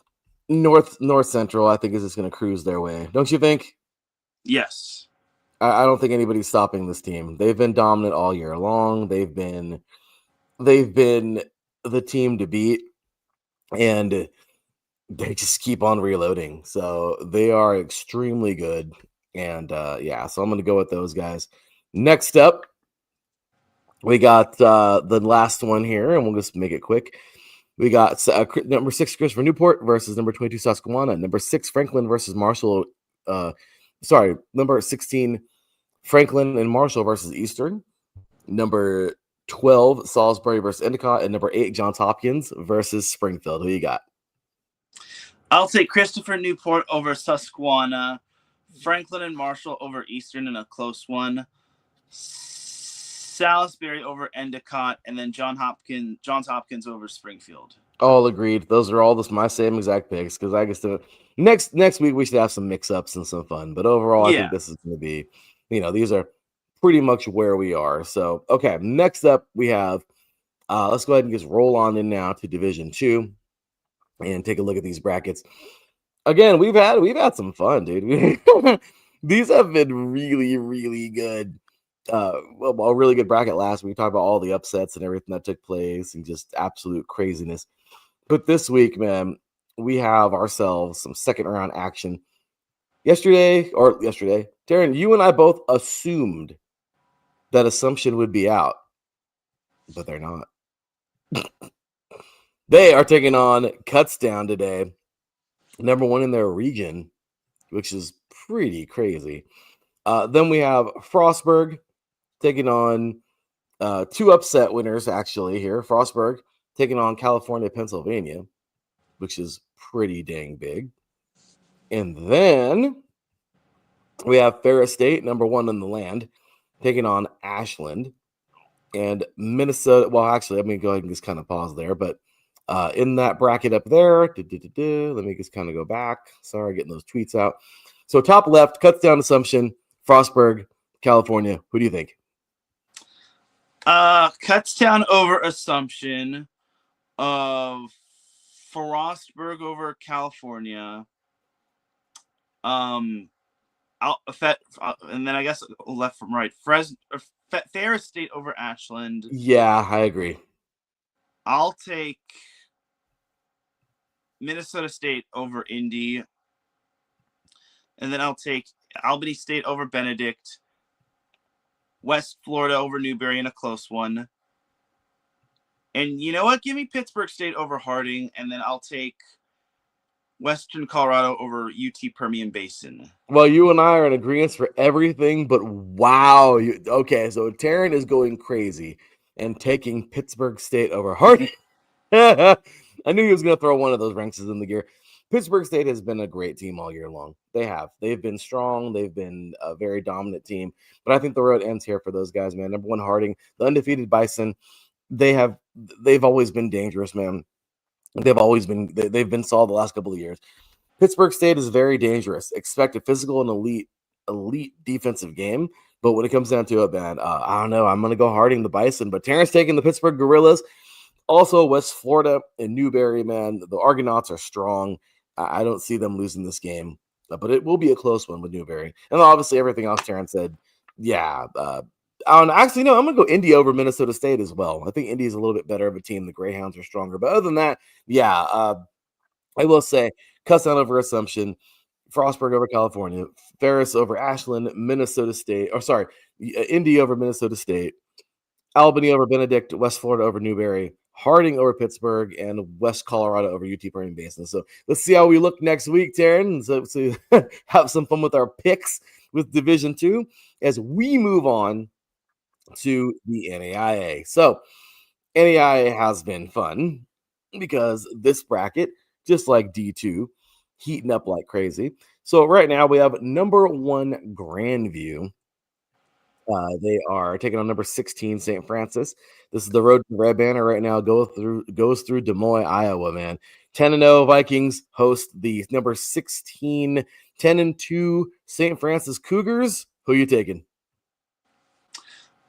S1: North Central, I think, is just going to cruise their way. Don't you think?
S2: Yes.
S1: I don't think anybody's stopping this team. They've been dominant all year long. They've been the team to beat, and they just keep on reloading. So they are extremely good. And so I'm going to go with those guys. Next up, we got the last one here, and we'll just make it quick. We got number 6 Christopher Newport versus number 22 Susquehanna. Number 6 Franklin versus Marshall. Number 16 Franklin and Marshall versus Eastern. Number 12 Salisbury versus Endicott, and number 8 Johns Hopkins versus Springfield. Who you got?
S2: I'll take Christopher Newport over Susquehanna, Franklin and Marshall over Eastern in a close one, Salisbury over Endicott, and then Johns Hopkins over Springfield.
S1: All agreed. Those are all my same exact picks, because I guess next week we should have some mix-ups and some fun. But overall, I think this is going to be, these are pretty much where we are. So, okay, next up we have, let's go ahead and just roll on in now to Division 2 and take a look at these brackets. Again, we've had some fun, dude. These have been really, really good. A really good bracket last week. We talked about all the upsets and everything that took place and just absolute craziness. But this week, man, we have ourselves some second round action. Yesterday, Teran, you and I both assumed that Assumption would be out, but they're not. They are taking on Cuts-Down today, number 1 in their region, which is pretty crazy. Then we have Frostburg taking on 2 upset winners, actually, here. Frostburg taking on California, Pennsylvania, which is pretty dang big. And then we have Ferris State, number 1 in the land, taking on Ashland. And Minnesota, well, actually, let me go ahead and just kind of pause there. But in that bracket up there, let me just kind of go back. Sorry, getting those tweets out. So top left, Cuts-Down, Assumption, Frostburg, California. Who do you think?
S2: Cuts-Down over Assumption, Frostburg over California, and then I guess left from right, Ferris State over Ashland.
S1: Yeah, I agree.
S2: I'll take Minnesota State over Indy, and then I'll take Albany State over Benedict, West Florida over Newberry in a close one. And you know what? Give me Pittsburgh State over Harding, and then I'll take Western Colorado over UT Permian Basin.
S1: Well, you and I are in agreement for everything, but wow. Okay, so Teran is going crazy and taking Pittsburgh State over Harding. I knew he was going to throw one of those wrenches in the gear. Pittsburgh State has been a great team all year long. They have. They've been strong. They've been a very dominant team. But I think the road ends here for those guys, man. Number 1, Harding, the undefeated Bison. They've always been dangerous, man. They've been solid the last couple of years. Pittsburgh State is very dangerous. Expect a physical and elite defensive game. But when it comes down to it, man, I don't know. I'm going to go Harding the Bison. But Terrence taking the Pittsburgh Gorillas. Also, West Florida and Newberry, man. The Argonauts are strong. I don't see them losing this game. But it will be a close one with Newberry. And obviously, everything else Terrence said, yeah. I don't know. Actually, no, I'm going to go Indy over Minnesota State as well. I think Indy is a little bit better of a team. The Greyhounds are stronger. But other than that, yeah, I will say Cuts-Down over Assumption, Frostburg over California, Ferris over Ashland, Indy over Minnesota State, Albany over Benedict, West Florida over Newberry, Harding over Pittsburgh, and West Colorado over UT Permian Basin. So let's see how we look next week, Teran. So have some fun with our picks with Division 2 as we move on to the NAIA. So NAIA has been fun because this bracket, just like D2, heating up like crazy. So right now we have number 1 Grandview. They are taking on number 16 St. Francis. This is the road to Red Banner right now. Goes through Des Moines, Iowa, man. 10-0 Vikings host the number 16, 10-2 St. Francis Cougars. Who are you taking?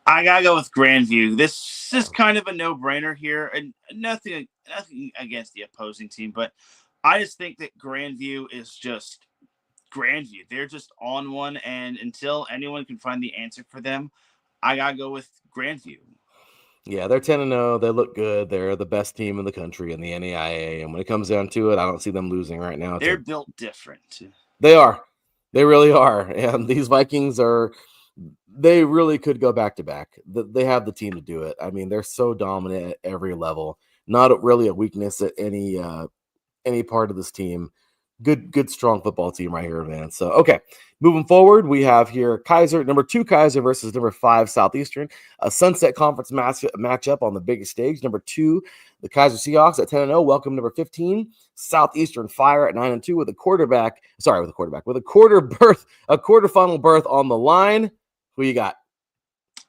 S2: I gotta go with Grandview. This is kind of a no-brainer here, and nothing against the opposing team, but I just think that Grandview is just Grandview. They're just on one, and until anyone can find the answer for them, I gotta go with Grandview.
S1: Yeah, they're 10-0. They look good. They're the best team in the country in the NAIA, and when it comes down to it, I don't see them losing right now.
S2: They're built different.
S1: They are. They really are, and these Vikings are. They really could go back to back. They have the team to do it. I mean, they're so dominant at every level. Not really a weakness at any part of this team. Good, strong football team right here, man. So, okay, moving forward, we have here Kaiser, number 2 Kaiser versus number 5 Southeastern, a Sunset Conference matchup on the biggest stage. Number 2, the Kaiser Seahawks at 10-0. Welcome number 15, Southeastern Fire at 9-2 with a quarterfinal berth on the line. Who you got?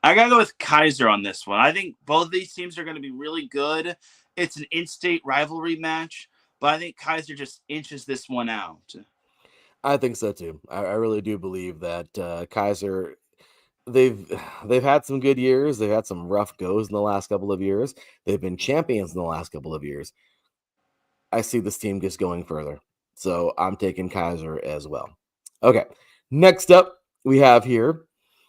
S2: I gotta go with Kaiser on this one. I think both of these teams are going to be really good. It's an in-state rivalry match, but I think Kaiser just inches this one out.
S1: I think so too. I really do believe that Kaiser, they've had some good years. They've had some rough goes in the last couple of years. They've been champions in the last couple of years. I see this team just going further. So I'm taking Kaiser as well. Okay. Next up, we have here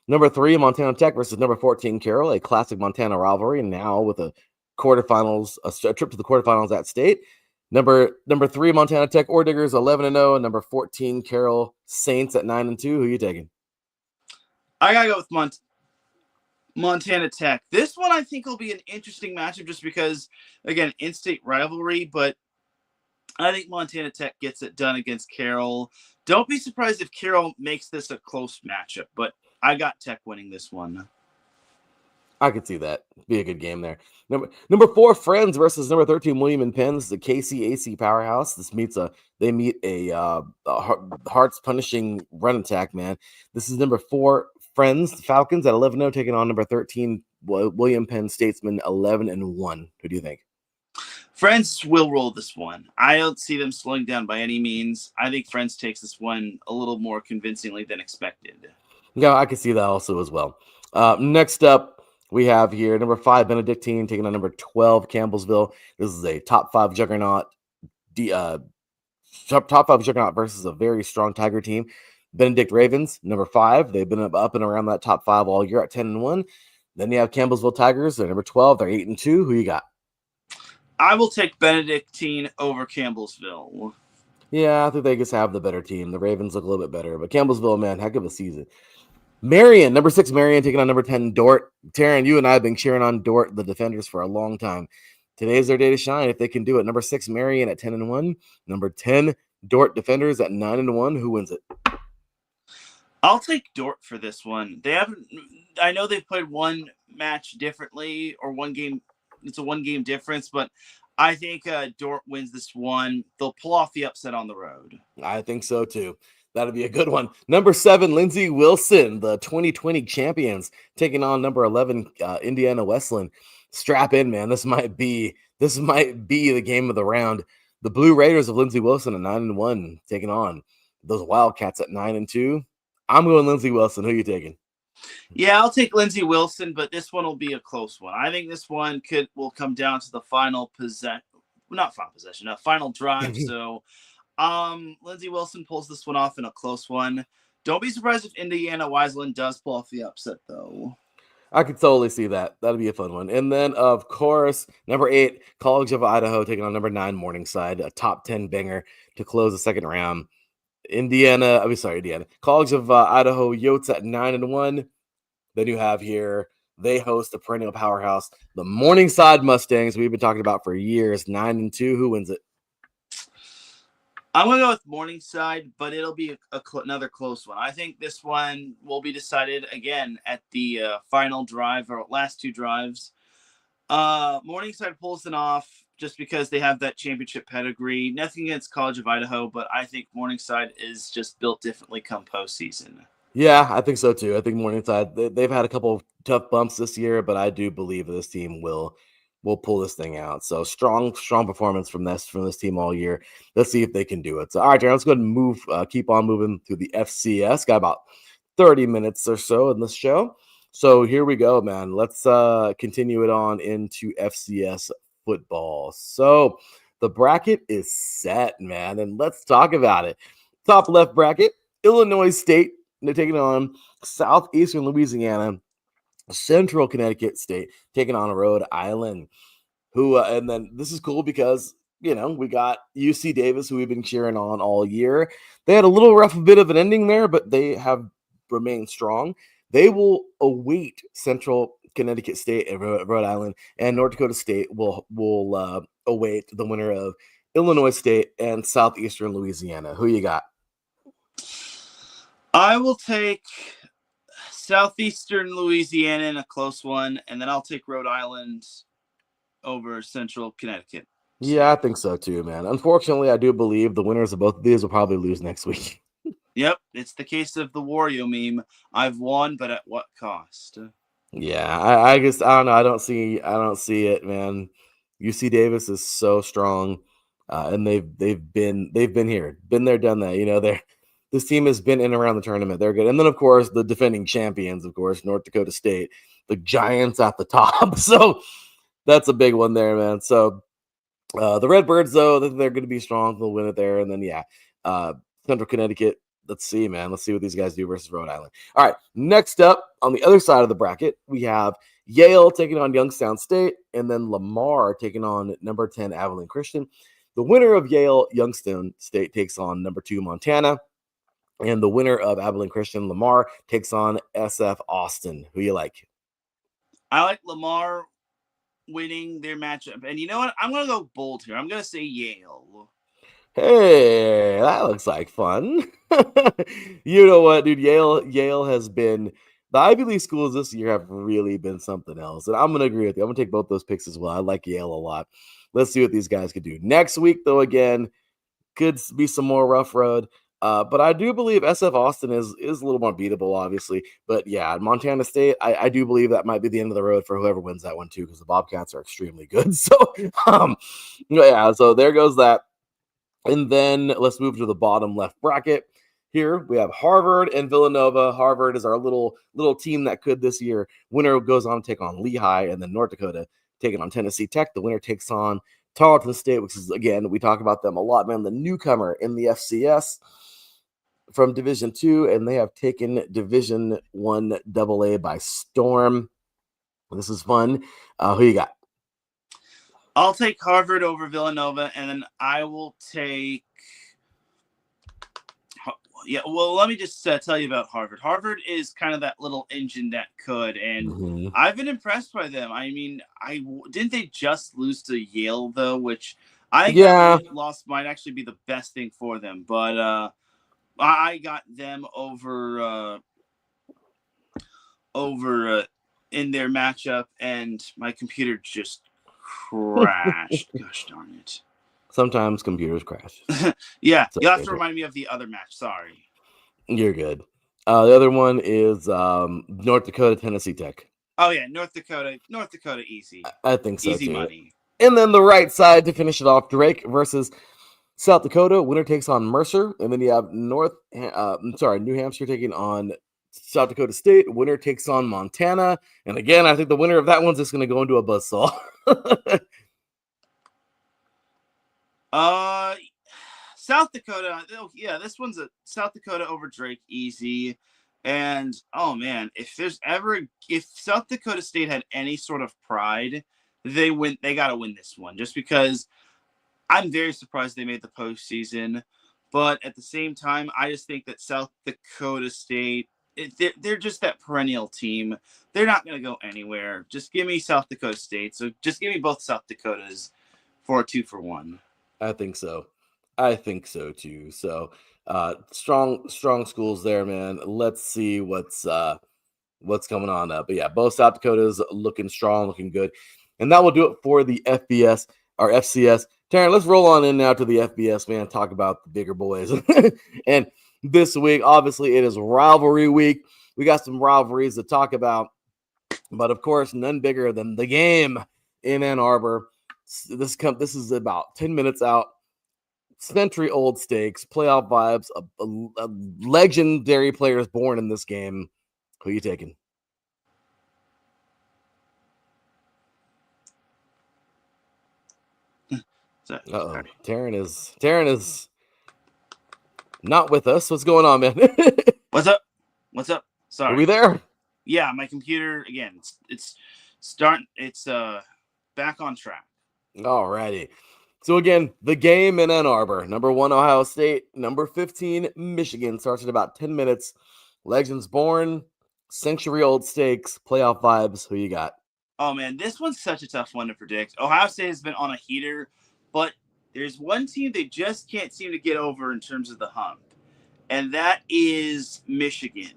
S1: number 3 Montana Tech versus number 14 Carroll, a classic Montana rivalry, now with a quarterfinals, a trip to the quarterfinals at state. Number 3 Montana Tech Ore Diggers 11-0, and number 14 Carroll Saints at 9-2. Who are you taking?
S2: I gotta go with Montana Tech. This one I think will be an interesting matchup just because, again, in-state rivalry, but I think Montana Tech gets it done against Carroll. Don't be surprised if Carroll makes this a close matchup, but I got Tech winning this one.
S1: I could see that. Be a good game there. Number 4 Friends versus number 13 William and Penn. This is the KCAC powerhouse. They meet a hearts punishing run attack, man. This is number 4 Friends, the Falcons at 11-0, taking on number 13 William Penn Statesman 11-1. Who do you think?
S2: Friends will roll this one. I don't see them slowing down by any means. I think Friends takes this one a little more convincingly than expected.
S1: Yeah, I can see that also as well. Next up, we have here number 5 Benedictine taking on number 12 Campbellsville. This is a top 5 juggernaut, top 5 juggernaut versus a very strong Tiger team. Benedict Ravens, number 5. They've been up and around that top 5 all year at 10-1. Then you have Campbellsville Tigers. They're number 12. They're 8-2. Who you got?
S2: I will take Benedictine over Campbellsville.
S1: Yeah, I think they just have the better team. The Ravens look a little bit better, but Campbellsville, man, heck of a season. Marion, number 6 Marion taking on number 10 Dort. Teran, you and I have been cheering on Dort, the defenders, for a long time. Today's their day to shine if they can do it. Number 6 Marion at 10-1. Number 10 Dort defenders at 9-1. Who wins it?
S2: I'll take Dort for this one. I know they've played one match differently, or one game. It's a 1-game difference, but I think Dort wins this one. They'll pull off the upset on the road.
S1: I think so too. That'll be a good one. Number 7, Lindsey Wilson, the 2020 champions, taking on number 11, Indiana Wesleyan. Strap in, man. This might be the game of the round. The Blue Raiders of Lindsey Wilson at 9-1, taking on those Wildcats at 9-2. I'm going Lindsey Wilson. Who are you taking?
S2: Yeah, I'll take Lindsey Wilson, but this one will be a close one. I think this one will come down to the final final drive. So Lindsey Wilson pulls this one off in a close one. Don't be surprised if Indiana Wesleyan does pull off the upset, though.
S1: I could totally see that. That'll be a fun one. And then, of course, number 8, College of Idaho taking on number 9, Morningside, a top 10 banger to close the second round. Indiana. College of Idaho Yotes at 9-1. Then you have here, they host the perennial powerhouse, the Morningside Mustangs, we've been talking about for years, 9-2. Who wins it?
S2: I'm going to go with Morningside, but it'll be another close one. I think this one will be decided again at the final drive or last 2 drives. Morningside pulls it off just because they have that championship pedigree. Nothing against College of Idaho, but I think Morningside is just built differently come postseason.
S1: Yeah, I think so too. I think Morningside, they've had a couple of tough bumps this year, but I do believe this team will pull this thing out. So strong performance from this team all year. Let's see if they can do it. So all right, Jared, let's go ahead and keep on moving through the FCS. Got about 30 minutes or so in this show. So here we go, man. Let's continue it on into FCS football. So the bracket is set, man, and let's talk about it. Top left bracket, Illinois State. They're taking on Southeastern Louisiana. Central Connecticut State taking on Rhode Island. And then this is cool because, we got UC Davis, who we've been cheering on all year. They had a little rough bit of an ending there, but they have remained strong. They will await Central Connecticut State and Rhode Island, and North Dakota State will await the winner of Illinois State and Southeastern Louisiana. Who you got?
S2: I will take Southeastern Louisiana in a close one, and then I'll take Rhode Island over Central Connecticut.
S1: Yeah, I think so too, man. Unfortunately, I do believe the winners of both of these will probably lose next week.
S2: Yep, it's the case of the Wario meme. I've won, but at what cost?
S1: Yeah, I don't know. I don't see it, man. UC Davis is so strong, and they've been here, been there, done that. You know, this team has been in and around the tournament. They're good, and then of course the defending champions, of course, North Dakota State, the Giants at the top. So that's a big one there, man. So the Redbirds, though, they're going to be strong. They'll win it there, and then Central Connecticut. Let's see, man. Let's see what these guys do versus Rhode Island. All right, next up on the other side of the bracket, we have Yale taking on Youngstown State, and then Lamar taking on number 10 Abilene Christian. The winner of Yale-Youngstown State takes on number 2 Montana, and the winner of Abilene Christian, Lamar, takes on SF Austin. Who you like?
S2: I like Lamar winning their matchup. And you know what? I'm going to go bold here. I'm going to say Yale.
S1: Hey, that looks like fun. You know what, dude? Yale has been – the Ivy League schools this year have really been something else. And I'm going to agree with you. I'm going to take both those picks as well. I like Yale a lot. Let's see what these guys could do. Next week, though, again, could be some more rough road. But I do believe SF Austin is a little more beatable, obviously. But yeah, Montana State, I do believe that might be the end of the road for whoever wins that one too, because the Bobcats are extremely good. So yeah, so there goes that. And then let's move to the bottom left bracket. Here we have Harvard and Villanova. Harvard is our little team that could this year. Winner goes on to take on Lehigh, and then North Dakota taking on Tennessee Tech. The winner takes on Tarleton State, which is, again, we talk about them a lot, man, the newcomer in the FCS from Division II, and they have taken Division I AA by storm. This is fun. Who you got?
S2: I'll take Harvard over Villanova, and then I will take let me just tell you about Harvard. Harvard is kind of that little engine that could, and I've been impressed by them. I mean, didn't they just lose to Yale, though, which I think loss might actually be the best thing for them, but I got them over in their matchup, and my computer just crashed. Gosh darn it.
S1: Sometimes computers crash.
S2: Yeah, you'll have to remind me of the other match. Sorry.
S1: You're good. The other one is North Dakota, Tennessee Tech.
S2: Oh, yeah, North Dakota, easy.
S1: I think so,
S2: easy
S1: too.
S2: Money.
S1: And then the right side to finish it off, Drake versus South Dakota. Winner takes on Mercer. And then you have New Hampshire taking on South Dakota State. Winner takes on Montana. And again, I think the winner of that one's just going to go into a buzzsaw.
S2: South Dakota. Oh, yeah, this one's a South Dakota over Drake, easy. And oh man, if South Dakota State had any sort of pride, they got to win this one. Just because I'm very surprised they made the postseason, but at the same time, I just think that South Dakota State, they're just that perennial team. They're not going to go anywhere. Just give me South Dakota State. So just give me both South Dakotas for a 2-for-1.
S1: I think so. I think so too. So strong schools there, man. Let's see what's coming on up. But yeah, both South Dakotas looking strong, looking good. And that will do it for the FBS or FCS. Teran, let's roll on in now to the FBS, man. Talk about the bigger boys. And this week, obviously, it is rivalry week. We got some rivalries to talk about. But of course, none bigger than the game in Ann Arbor. This is about 10 minutes out. Century-old stakes, playoff vibes, a legendary players born in this game. Who are you taking? Uh-oh. Teran is not with us. What's going on, man?
S2: What's up? Sorry.
S1: Are we there?
S2: Yeah, my computer, again, it's back on track.
S1: Alrighty. So again, the game in Ann Arbor, number 1 Ohio State, number 15 Michigan, starts in about 10 minutes. Legends born, Century-old stakes, playoff vibes. Who you got?
S2: Oh, man, this one's such a tough one to predict. Ohio State has been on a heater, but there's one team they just can't seem to get over in terms of the hump, and that is Michigan.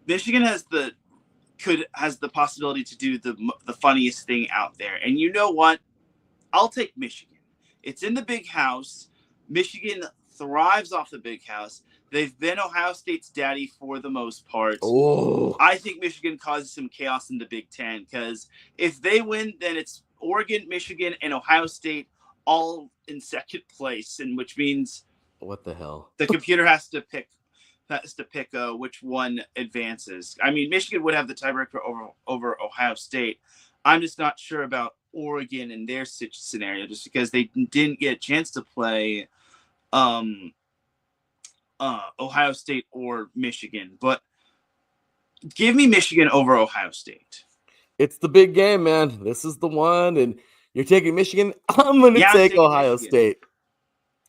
S2: Michigan has the possibility to do the funniest thing out there. And you know what? I'll take Michigan. It's in the big house. Michigan thrives off the big house. They've been Ohio State's daddy for the most part.
S1: Oh,
S2: I think Michigan causes some chaos in the Big Ten because if they win, then it's Oregon, Michigan, and Ohio State all in second place, and which means
S1: what the hell?
S2: The computer has to pick which one advances. I mean, Michigan would have the tiebreaker over Ohio State. I'm just not sure about Oregon and their scenario, just because they didn't get a chance to play Ohio State or Michigan. But give me Michigan over Ohio State.
S1: It's the big game, man. This is the one, and you're taking Michigan. I'm going to take Ohio State.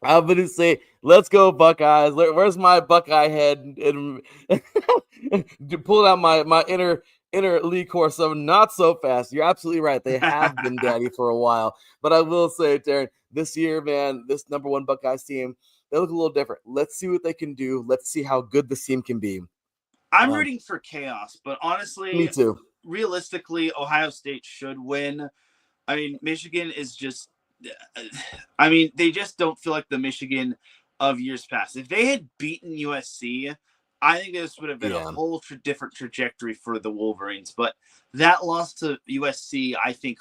S1: I'm going to say, let's go Buckeyes. Where's my Buckeye head? And pull out my inner Lee Corso. Not so fast. You're absolutely right. They have been daddy for a while. But I will say, Teran, this year, man, this number one Buckeyes team, they look a little different. Let's see what they can do. Let's see how good this team can be.
S2: I'm rooting for chaos, but honestly,
S1: me too.
S2: Realistically, Ohio State should win. I mean, Michigan is just they just don't feel like the Michigan of years past. If they had beaten USC, I think this would have been a whole different trajectory for the Wolverines. But that loss to USC, I think,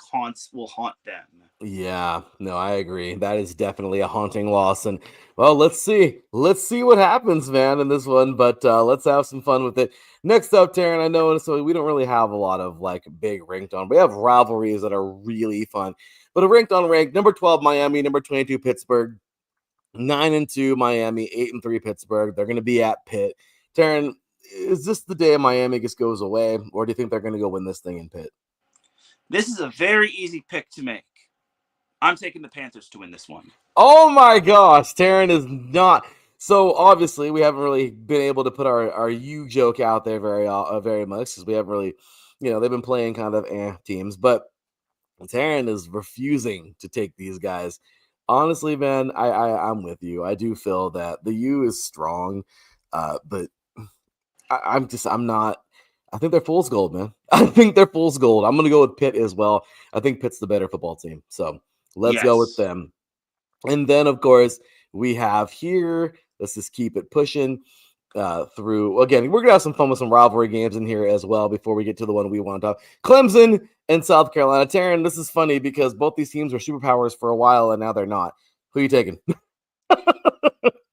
S2: will haunt them.
S1: Yeah, no, I agree. That is definitely a haunting loss. And, well, let's see. Let's see what happens, man, in this one. But let's have some fun with it. Next up, Teran, I know so we don't really have a lot of, big ranked on. We have rivalries that are really fun. But a ranked on ranked, number 12, Miami, number 22, Pittsburgh, 9-2, Miami, 8-3, Pittsburgh. They're going to be at Pitt. Teran, is this the day Miami just goes away, or do you think they're going to go win this thing in Pitt?
S2: This is a very easy pick to make. I'm taking the Panthers to win this one.
S1: Oh, my gosh. Teran is not. So, obviously, we haven't really been able to put our you joke out there very much because we haven't really, they've been playing kind of teams. But Teran is refusing to take these guys. Honestly, man, I'm with you. I do feel that the U is strong, but I'm not. I think they're fool's gold, man. I think they're fool's gold. I'm going to go with Pitt as well. I think Pitt's the better football team. So let's go with them. And then, of course, we have here, let's just keep it pushing through. Again, we're going to have some fun with some rivalry games in here as well before we get to the one we want to talk. Clemson and South Carolina. Teran, this is funny because both these teams were superpowers for a while and now they're not. Who are you taking?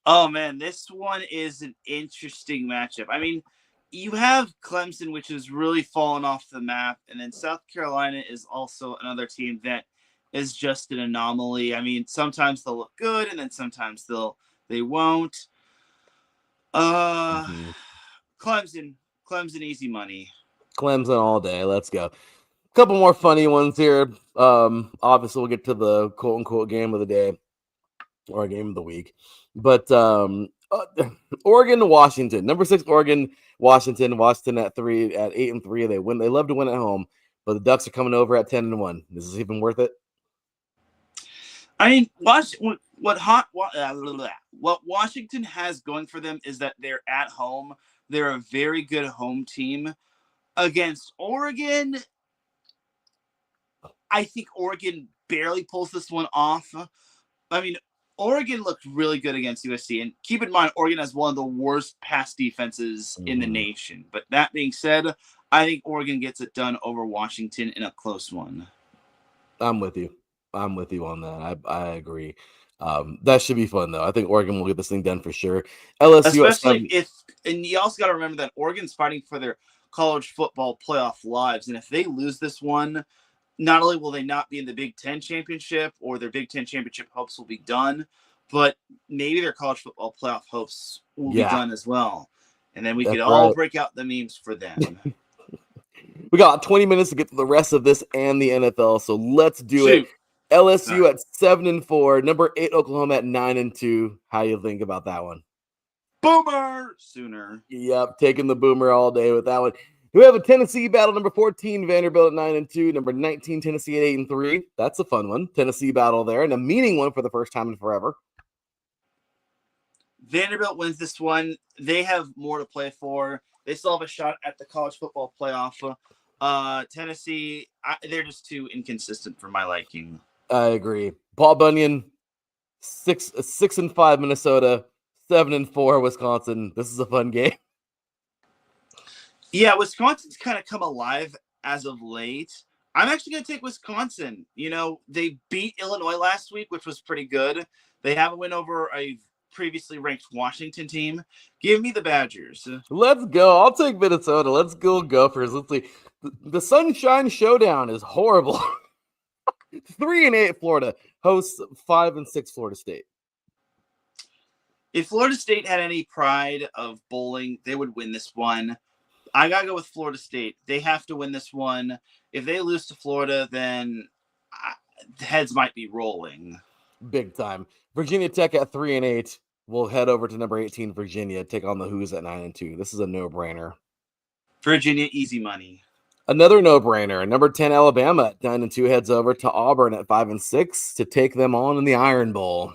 S2: Oh, man, this one is an interesting matchup. I mean, you have Clemson, which has really fallen off the map, and then South Carolina is also another team that is just an anomaly. I mean, sometimes they'll look good, and then sometimes they won't. Clemson, easy money.
S1: Clemson all day. Let's go. Couple more funny ones here. Obviously, we'll get to the quote unquote game of the day or game of the week. But Oregon, Washington, number 6, Oregon, Washington at 8-3. They win. They love to win at home, but the Ducks are coming over at 10-1. Is this even worth it?
S2: I mean, what Washington has going for them is that they're at home. They're a very good home team. Against Oregon, I think Oregon barely pulls this one off. I mean, Oregon looked really good against USC. And keep in mind, Oregon has one of the worst pass defenses in the nation. But that being said, I think Oregon gets it done over Washington in a close one.
S1: I'm with you on that. I agree. That should be fun, though. I think Oregon will get this thing done for sure. LSU,
S2: especially and you also got to remember that Oregon's fighting for their college football playoff lives. And if they lose this one, not only will they not be in the Big Ten championship or their Big Ten championship hopes will be done, but maybe their college football playoff hopes will be done as well. And then we could all break out the memes for them.
S1: We got 20 minutes to get to the rest of this and the NFL, so let's do it. LSU at 7-4, number 8 Oklahoma at 9-2. How you think about that one?
S2: Boomer Sooner.
S1: Yep, taking the Boomer all day with that one. We have a Tennessee battle, number 14, Vanderbilt at 9-2, number 19, Tennessee at 8-3. That's a fun one. Tennessee battle there, and a meaning one for the first time in forever.
S2: Vanderbilt wins this one. They have more to play for. They still have a shot at the college football playoff. Tennessee, they're just too inconsistent for my liking.
S1: I agree. Paul Bunyan, 6-5 Minnesota, 7-4 Wisconsin. This is a fun game.
S2: Yeah, Wisconsin's kind of come alive as of late. I'm actually going to take Wisconsin. You know, they beat Illinois last week, which was pretty good. They have a win over a previously ranked Washington team. Give me the Badgers.
S1: Let's go. I'll take Minnesota. Let's go Gophers. Let's see. The Sunshine Showdown is horrible. 3-8 Florida hosts 5-6 Florida State.
S2: If Florida State had any pride of bowling, they would win this one. I got to go with Florida State. They have to win this one. If they lose to Florida, then heads might be rolling.
S1: Big time. Virginia Tech at 3-8. We'll head over to number 18, Virginia, take on the Who's at 9-2. This is a no-brainer.
S2: Virginia, easy money.
S1: Another no-brainer. Number 10, Alabama at 9-2 heads over to Auburn at 5-6 to take them on in the Iron Bowl.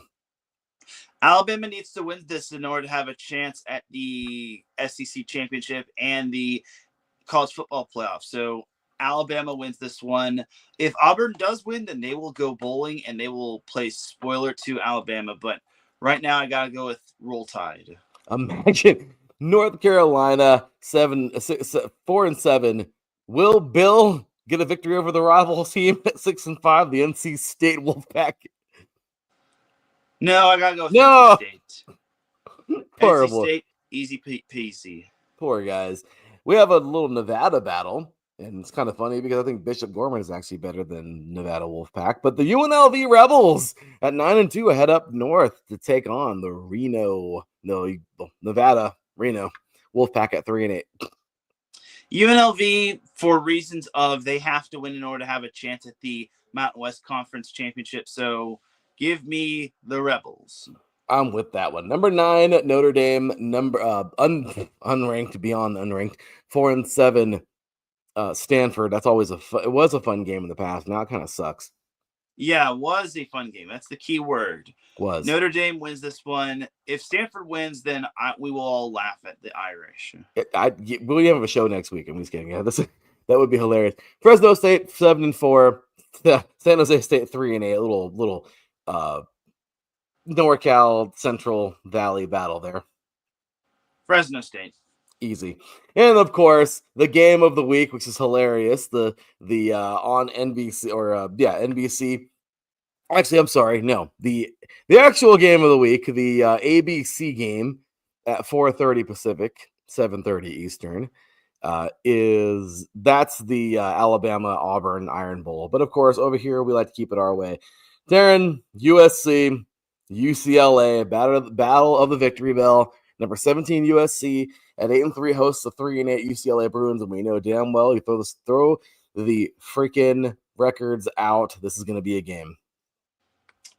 S2: Alabama needs to win this in order to have a chance at the SEC championship and the college football playoff. So Alabama wins this one. If Auburn does win, then they will go bowling and they will play spoiler to Alabama. But right now, I got to go with Roll Tide.
S1: Imagine North Carolina 4-7. Will Bill get a victory over the rival team at 6-5? The NC State Wolfpack.
S2: No, I got to go with NC State.
S1: Horrible.
S2: NC State, easy peasy.
S1: Poor guys. We have a little Nevada battle. And it's kind of funny because I think Bishop Gorman is actually better than Nevada Wolfpack. But the UNLV Rebels at 9-2 head up north to take on the Nevada Reno Wolfpack at 3-8.
S2: UNLV, for reasons of they have to win in order to have a chance at the Mountain West Conference Championship. So give me the Rebels.
S1: I'm with that one. Number 9, Notre Dame. Unranked beyond unranked. 4-7. Stanford. That's always it was a fun game in the past. Now it kind of sucks.
S2: Yeah, it was a fun game. That's the key word.
S1: Was.
S2: Notre Dame wins this one. If Stanford wins, then we will all laugh at the Irish.
S1: We have a show next week. I'm just kidding. Yeah, that would be hilarious. Fresno State 7-4. San Jose State 3-8. A little NorCal Central Valley battle there.
S2: Fresno State.
S1: Easy. And of course, the game of the week, which is hilarious, the on NBC NBC. Actually, I'm sorry, no, the actual game of the week, the ABC game at 4:30 Pacific, 7:30 Eastern, that's the Alabama Auburn Iron Bowl. But of course, over here we like to keep it our way. Teran, USC, UCLA, battle of the Victory Bell. Number 17 USC at 8-3 hosts the 3-8 UCLA Bruins, and we know damn well you throw the freaking records out. This is going to be a game.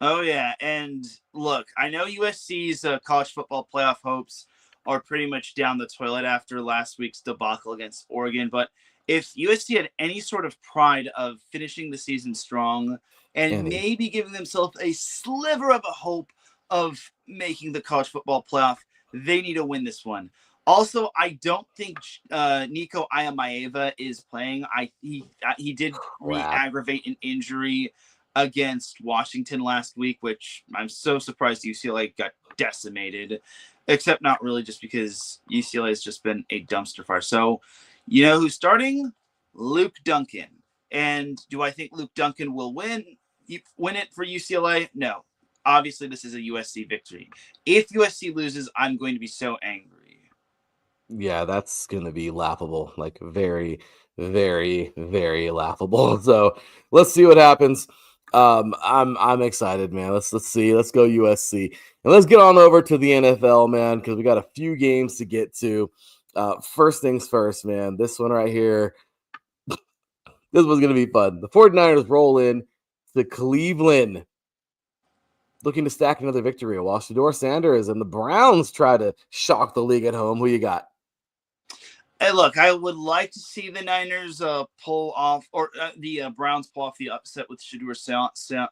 S2: Oh yeah, and look, I know USC's college football playoff hopes are pretty much down the toilet after last week's debacle against Oregon. But if USC had any sort of pride of finishing the season strong and maybe giving themselves a sliver of a hope of making the college football playoff, they need to win this one. Also, I don't think Nico Iamaleava is playing. He did re-aggravate an injury against Washington last week, which I'm so surprised UCLA got decimated, except not really, just because UCLA has just been a dumpster fire. So, you know who's starting? Luke Duncan. And do I think Luke Duncan will win it for UCLA? No. Obviously, this is a USC victory. If USC loses, I'm going to be so angry.
S1: Yeah, that's going to be laughable. Like, very, very, very laughable. So let's see what happens. I'm excited, man. Let's see. Let's go USC. And let's get on over to the NFL, man, because we got a few games to get to. First things first, man. This one right here. This one's going to be fun. The 49ers roll in to Cleveland. looking to stack another victory while Shedeur Sanders and the Browns try to shock the league at home. Who you got?
S2: Hey, look, I would like to see the Niners pull off, or the Browns pull off the upset with Shedeur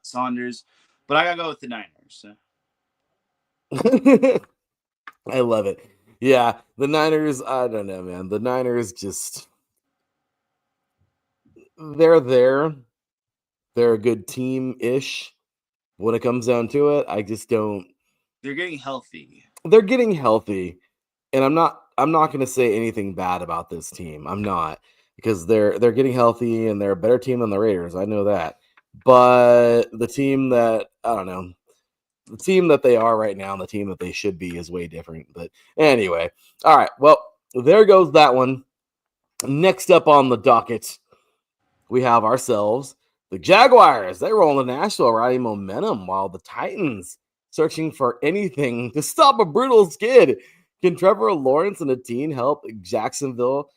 S2: Saunders, but I got to go with the Niners.
S1: I love it. Yeah, the Niners, I don't know, man. The Niners just, they're there. They're a good team-ish. When it comes down to it, I just don't.
S2: They're getting healthy.
S1: They're getting healthy, and I'm not going to say anything bad about this team. I'm not, because they're getting healthy and they're a better team than the Raiders. I know that. But the team that, I don't know, the team that they are right now and the team that they should be is way different. But anyway, all right. Well, there goes that one. Next up on the docket, we have ourselves the Jaguars. They roll into Nashville riding momentum while the Titans searching for anything to stop a brutal skid. Can Trevor Lawrence and a team help Jacksonville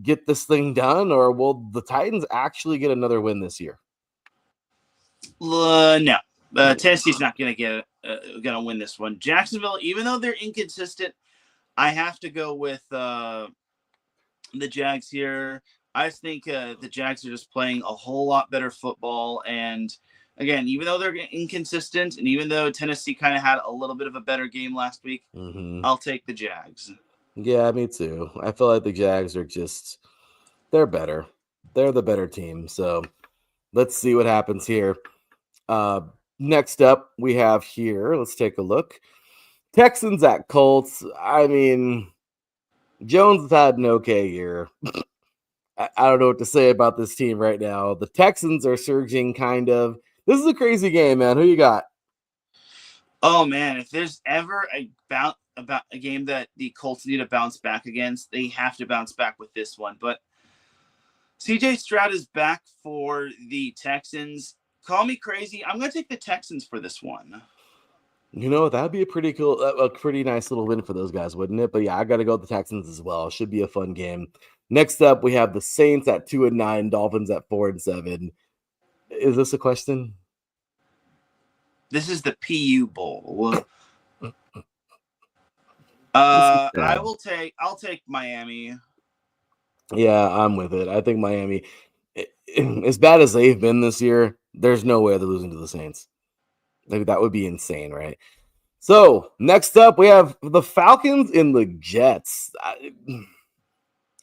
S1: get this thing done, or will the Titans actually get another win this year?
S2: No. Tennessee's not going to win this one. Jacksonville, even though they're inconsistent, I have to go with the Jags here. I just think the Jags are just playing a whole lot better football. And again, even though they're inconsistent and even though Tennessee kind of had a little bit of a better game last week, I'll take the Jags.
S1: Yeah, me too. I feel like the Jags are they're better. They're the better team. So let's see what happens here. Next up, we have here, let's take a look. Texans at Colts. I mean, Jones has had an okay year. I don't know what to say about this team right now. The Texans are surging, kind of. This is a crazy game, man. Who you got?
S2: Oh, man. If there's ever about a game that the Colts need to bounce back against, they have to bounce back with this one. But CJ Stroud is back for the Texans. Call me crazy. I'm going to take the Texans for this one.
S1: You know, that'd be a pretty nice little win for those guys, wouldn't it? But yeah, I got to go with the Texans as well. Should be a fun game. Next up, we have the Saints at 2-9, Dolphins at 4-7. Is this a question?
S2: This is the PU Bowl. I'll take Miami.
S1: Yeah, I'm with it. I think Miami, as bad as they've been this year, there's no way they're losing to the Saints. Like, that would be insane, right? So next up, we have the Falcons and the Jets.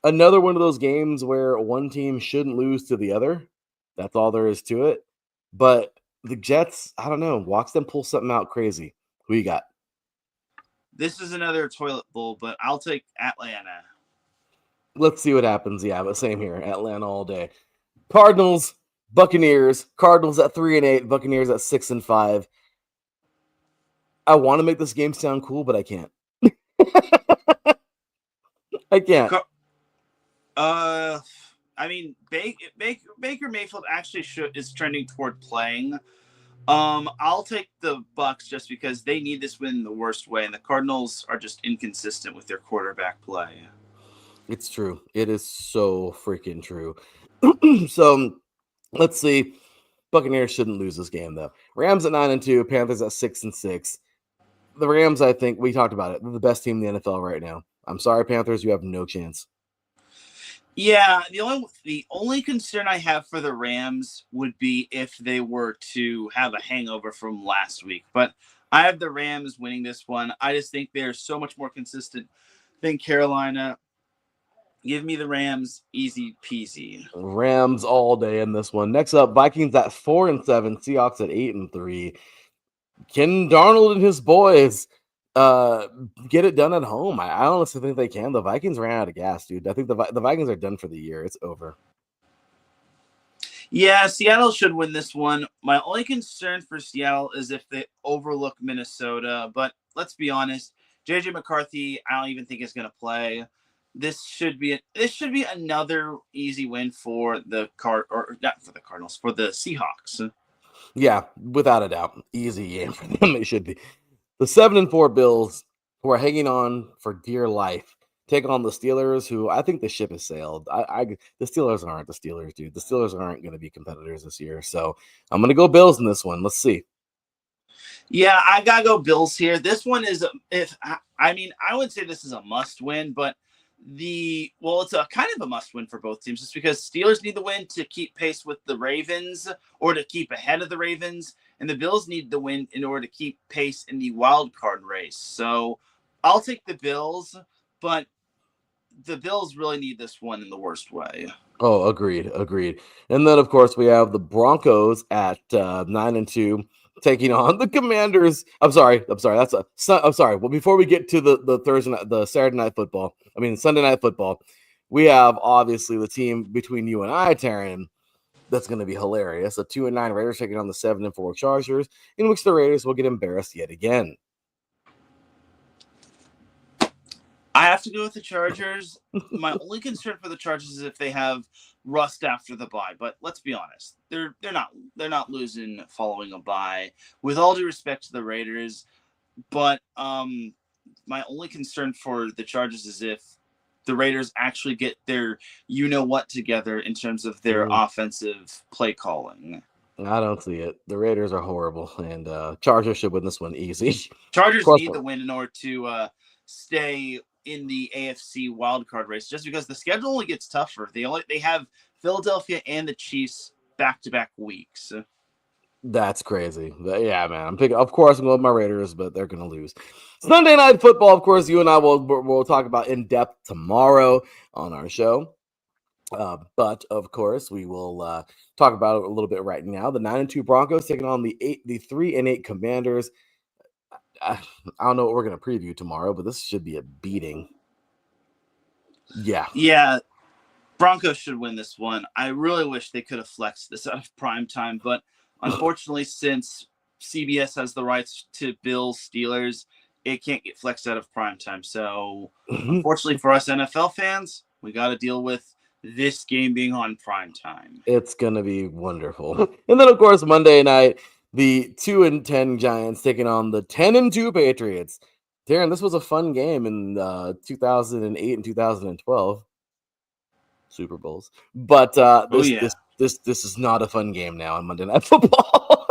S1: Another one of those games where one team shouldn't lose to the other. That's all there is to it. But the Jets, I don't know, watch them pull something out crazy. Who you got?
S2: This is another toilet bowl, but I'll take Atlanta.
S1: Let's see what happens. Yeah, but same here. Atlanta all day. Cardinals, Buccaneers. Cardinals at 3-8. Buccaneers at 6-5. I want to make this game sound cool, but I can't. I can't.
S2: I mean, Baker Mayfield actually is trending toward playing. I'll take the Bucs just because they need this win the worst way, and the Cardinals are just inconsistent with their quarterback play.
S1: It's true. It is so freaking true. So let's see. Buccaneers shouldn't lose this game, though. Rams at 9-2, Panthers at 6-6. The Rams, I think, we talked about it. They're the best team in the NFL right now. I'm sorry, Panthers, you have no chance.
S2: Yeah, the only concern I have for the Rams would be if they were to have a hangover from last week. But I have the Rams winning this one. I just think they're so much more consistent than Carolina. Give me the Rams, easy peasy.
S1: Rams all day in this one. Next up, Vikings at 4-7, Seahawks at 8-3. Can Darnold and his boys get it done at home? I honestly think they can. The Vikings ran out of gas, dude. I think the Vikings are done for the year. It's over.
S2: Yeah, Seattle should win this one. My only concern for Seattle is if they overlook Minnesota. But let's be honest, JJ McCarthy, I don't even think is going to play. This should be another easy win for the not for the Cardinals, for the Seahawks.
S1: Yeah, without a doubt, easy game for them. It should be. The 7-4 Bills, who are hanging on for dear life, take on the Steelers, who I think the ship has sailed. The Steelers aren't the Steelers, dude. The Steelers aren't going to be competitors this year. So I'm going to go Bills in this one. Let's see.
S2: Yeah, I gotta go Bills here. This one is, I wouldn't say this is a must win, but it's a kind of a must win for both teams, just because Steelers need the win to keep pace with the Ravens or to keep ahead of the Ravens, and the Bills need the win in order to keep pace in the wild card race. So I'll take the Bills, but the Bills really need this one in the worst way.
S1: Oh, agreed. And then, of course, we have the Broncos at 9-2 taking on the Commanders. I'm sorry. I'm sorry. Well, before we get to the Sunday night football, we have obviously the team between you and I, Teran. That's going to be hilarious. The 2-9 Raiders taking on the 7-4 Chargers, in which the Raiders will get embarrassed yet again.
S2: I have to go with the Chargers. My only concern for the Chargers is if they have rust after the bye. But let's be honest, they're not losing following a bye. With all due respect to the Raiders, but my only concern for the Chargers is if the Raiders actually get their what together in terms of their offensive play calling.
S1: I don't see it. The Raiders are horrible, and Chargers should win this one easy.
S2: Chargers need the win in order to stay in the AFC wildcard race, just because the schedule only gets tougher. They have Philadelphia and the Chiefs back-to-back weeks.
S1: That's crazy. Yeah, man. Of course, I'm going with my Raiders, but they're going to lose. Sunday night football, of course, you and I will talk about in depth tomorrow on our show. But of course, we will talk about it a little bit right now. The 9-2 Broncos taking on the 3-8 Commanders. I don't know what we're going to preview tomorrow, but this should be a beating. Yeah.
S2: Broncos should win this one. I really wish they could have flexed this out of prime time, but unfortunately, since CBS has the rights to Bills Steelers, it can't get flexed out of prime time. So unfortunately for us NFL fans, we got to deal with this game being on prime time.
S1: It's going to be wonderful. And then, of course, Monday night, the 2-10 Giants taking on the 10-2 Patriots. Teran, this was a fun game in 2008 and 2012 Super Bowls, but this is not a fun game now on Monday Night Football.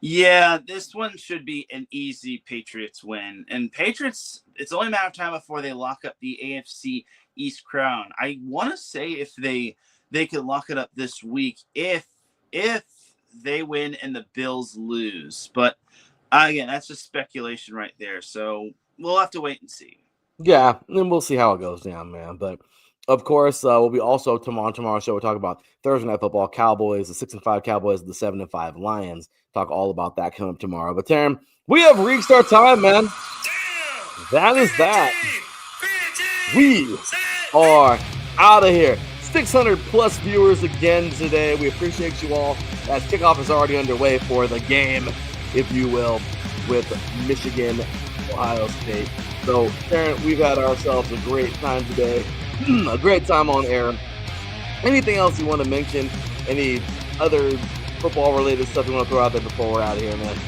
S2: Yeah, this one should be an easy Patriots win, and Patriots. It's only a matter of time before they lock up the AFC East crown. I want to say if they could lock it up this week if they win and the Bills lose. But again, that's just speculation right there. So we'll have to wait and see.
S1: Yeah, and we'll see how it goes down, man. But of course, we'll be also tomorrow's show. We'll talk about Thursday Night Football, Cowboys, the 6-5 Cowboys, the 7-5 Lions. Talk all about that coming up tomorrow. But Teran, we have reached our time, man. That is that. We are out of here. 600 plus viewers again today. We appreciate you all as kickoff is already underway for the game, if you will, with Michigan, Ohio State. So, Teran, we've had ourselves a great time today, a great time on air. Anything else you want to mention? Any other football-related stuff you want to throw out there before we're out of here, man?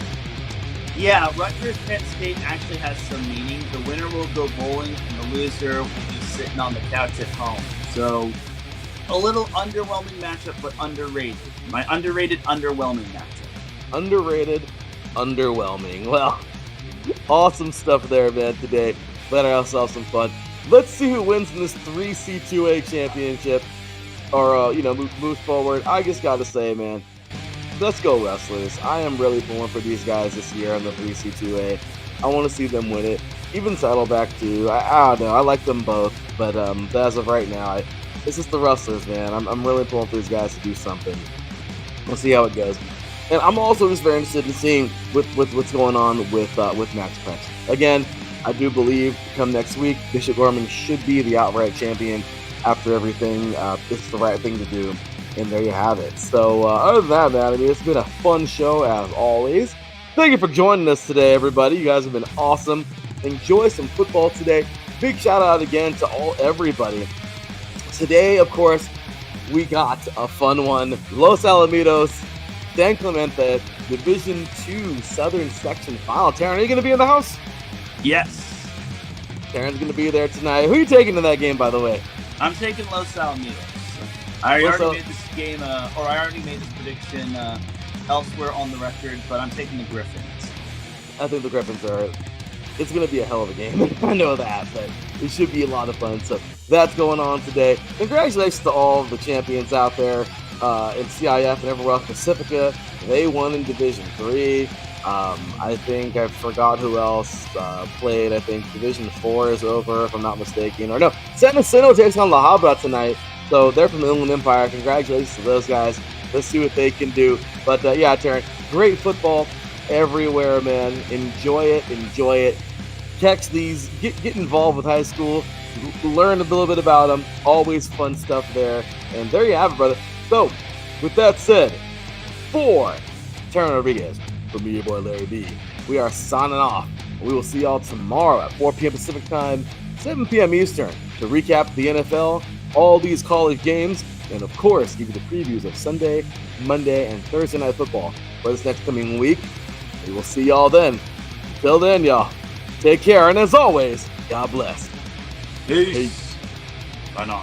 S2: Yeah, Rutgers Penn State actually has some meaning. The winner will go bowling, and the loser will be sitting on the couch at home. So, a little underwhelming matchup, but underrated. My underrated, underwhelming matchup.
S1: Underrated, underwhelming. Well, awesome stuff there, man, today. Let ourselves some fun. Let's see who wins in this 3C2A championship or, moves forward. I just got to say, man, let's go Wrestlers. I am really pulling for these guys this year on the 3C2A. I want to see them win it. Even Saddleback, too. I don't know. I like them both. But as of right now, it's just the Wrestlers, man. I'm really pulling for these guys to do something. We'll see how it goes. And I'm also just very interested in seeing what's going on with Max Prince. Again, I do believe come next week, Bishop Gorman should be the outright champion after everything. This is the right thing to do. And there you have it. So other than that, man, it's been a fun show as always. Thank you for joining us today, everybody. You guys have been awesome. Enjoy some football today. Big shout out again to everybody. Today, of course, we got a fun one. Los Alamitos, San Clemente, Division II Southern Section Final. Teran, are you going to be in the house?
S2: Yes.
S1: Teran's going to be there tonight. Who are you taking to that game, by the way?
S2: I'm taking Los Alamitos. I already made this prediction elsewhere on the record, but I'm taking the Griffins.
S1: I think the Griffins it's going to be a hell of a game. I know that, but it should be a lot of fun. So that's going on today. Congratulations to all of the champions out there in CIF and everywhere else. Pacifica, they won in Division 3. I think I forgot who else played. I think Division 4 is over, if I'm not mistaken. Or no, San Jacinto takes on La Habra tonight. So they're from the Inland Empire. Congratulations to those guys. Let's see what they can do. But yeah, Teran, great football everywhere, man. Enjoy it. Catch these, get involved with high school, learn a little bit about them. Always fun stuff there. And there you have it, brother. So, with that said, for Teran Rodriguez, from me, your boy Larry B, we are signing off. We will see y'all tomorrow at 4 p.m. Pacific Time, 7 p.m. Eastern, to recap the NFL, all these college games, and of course, give you the previews of Sunday, Monday, and Thursday Night Football for this next coming week. We will see y'all then. Till then, y'all, take care, and as always, God bless.
S2: Peace. Bye now.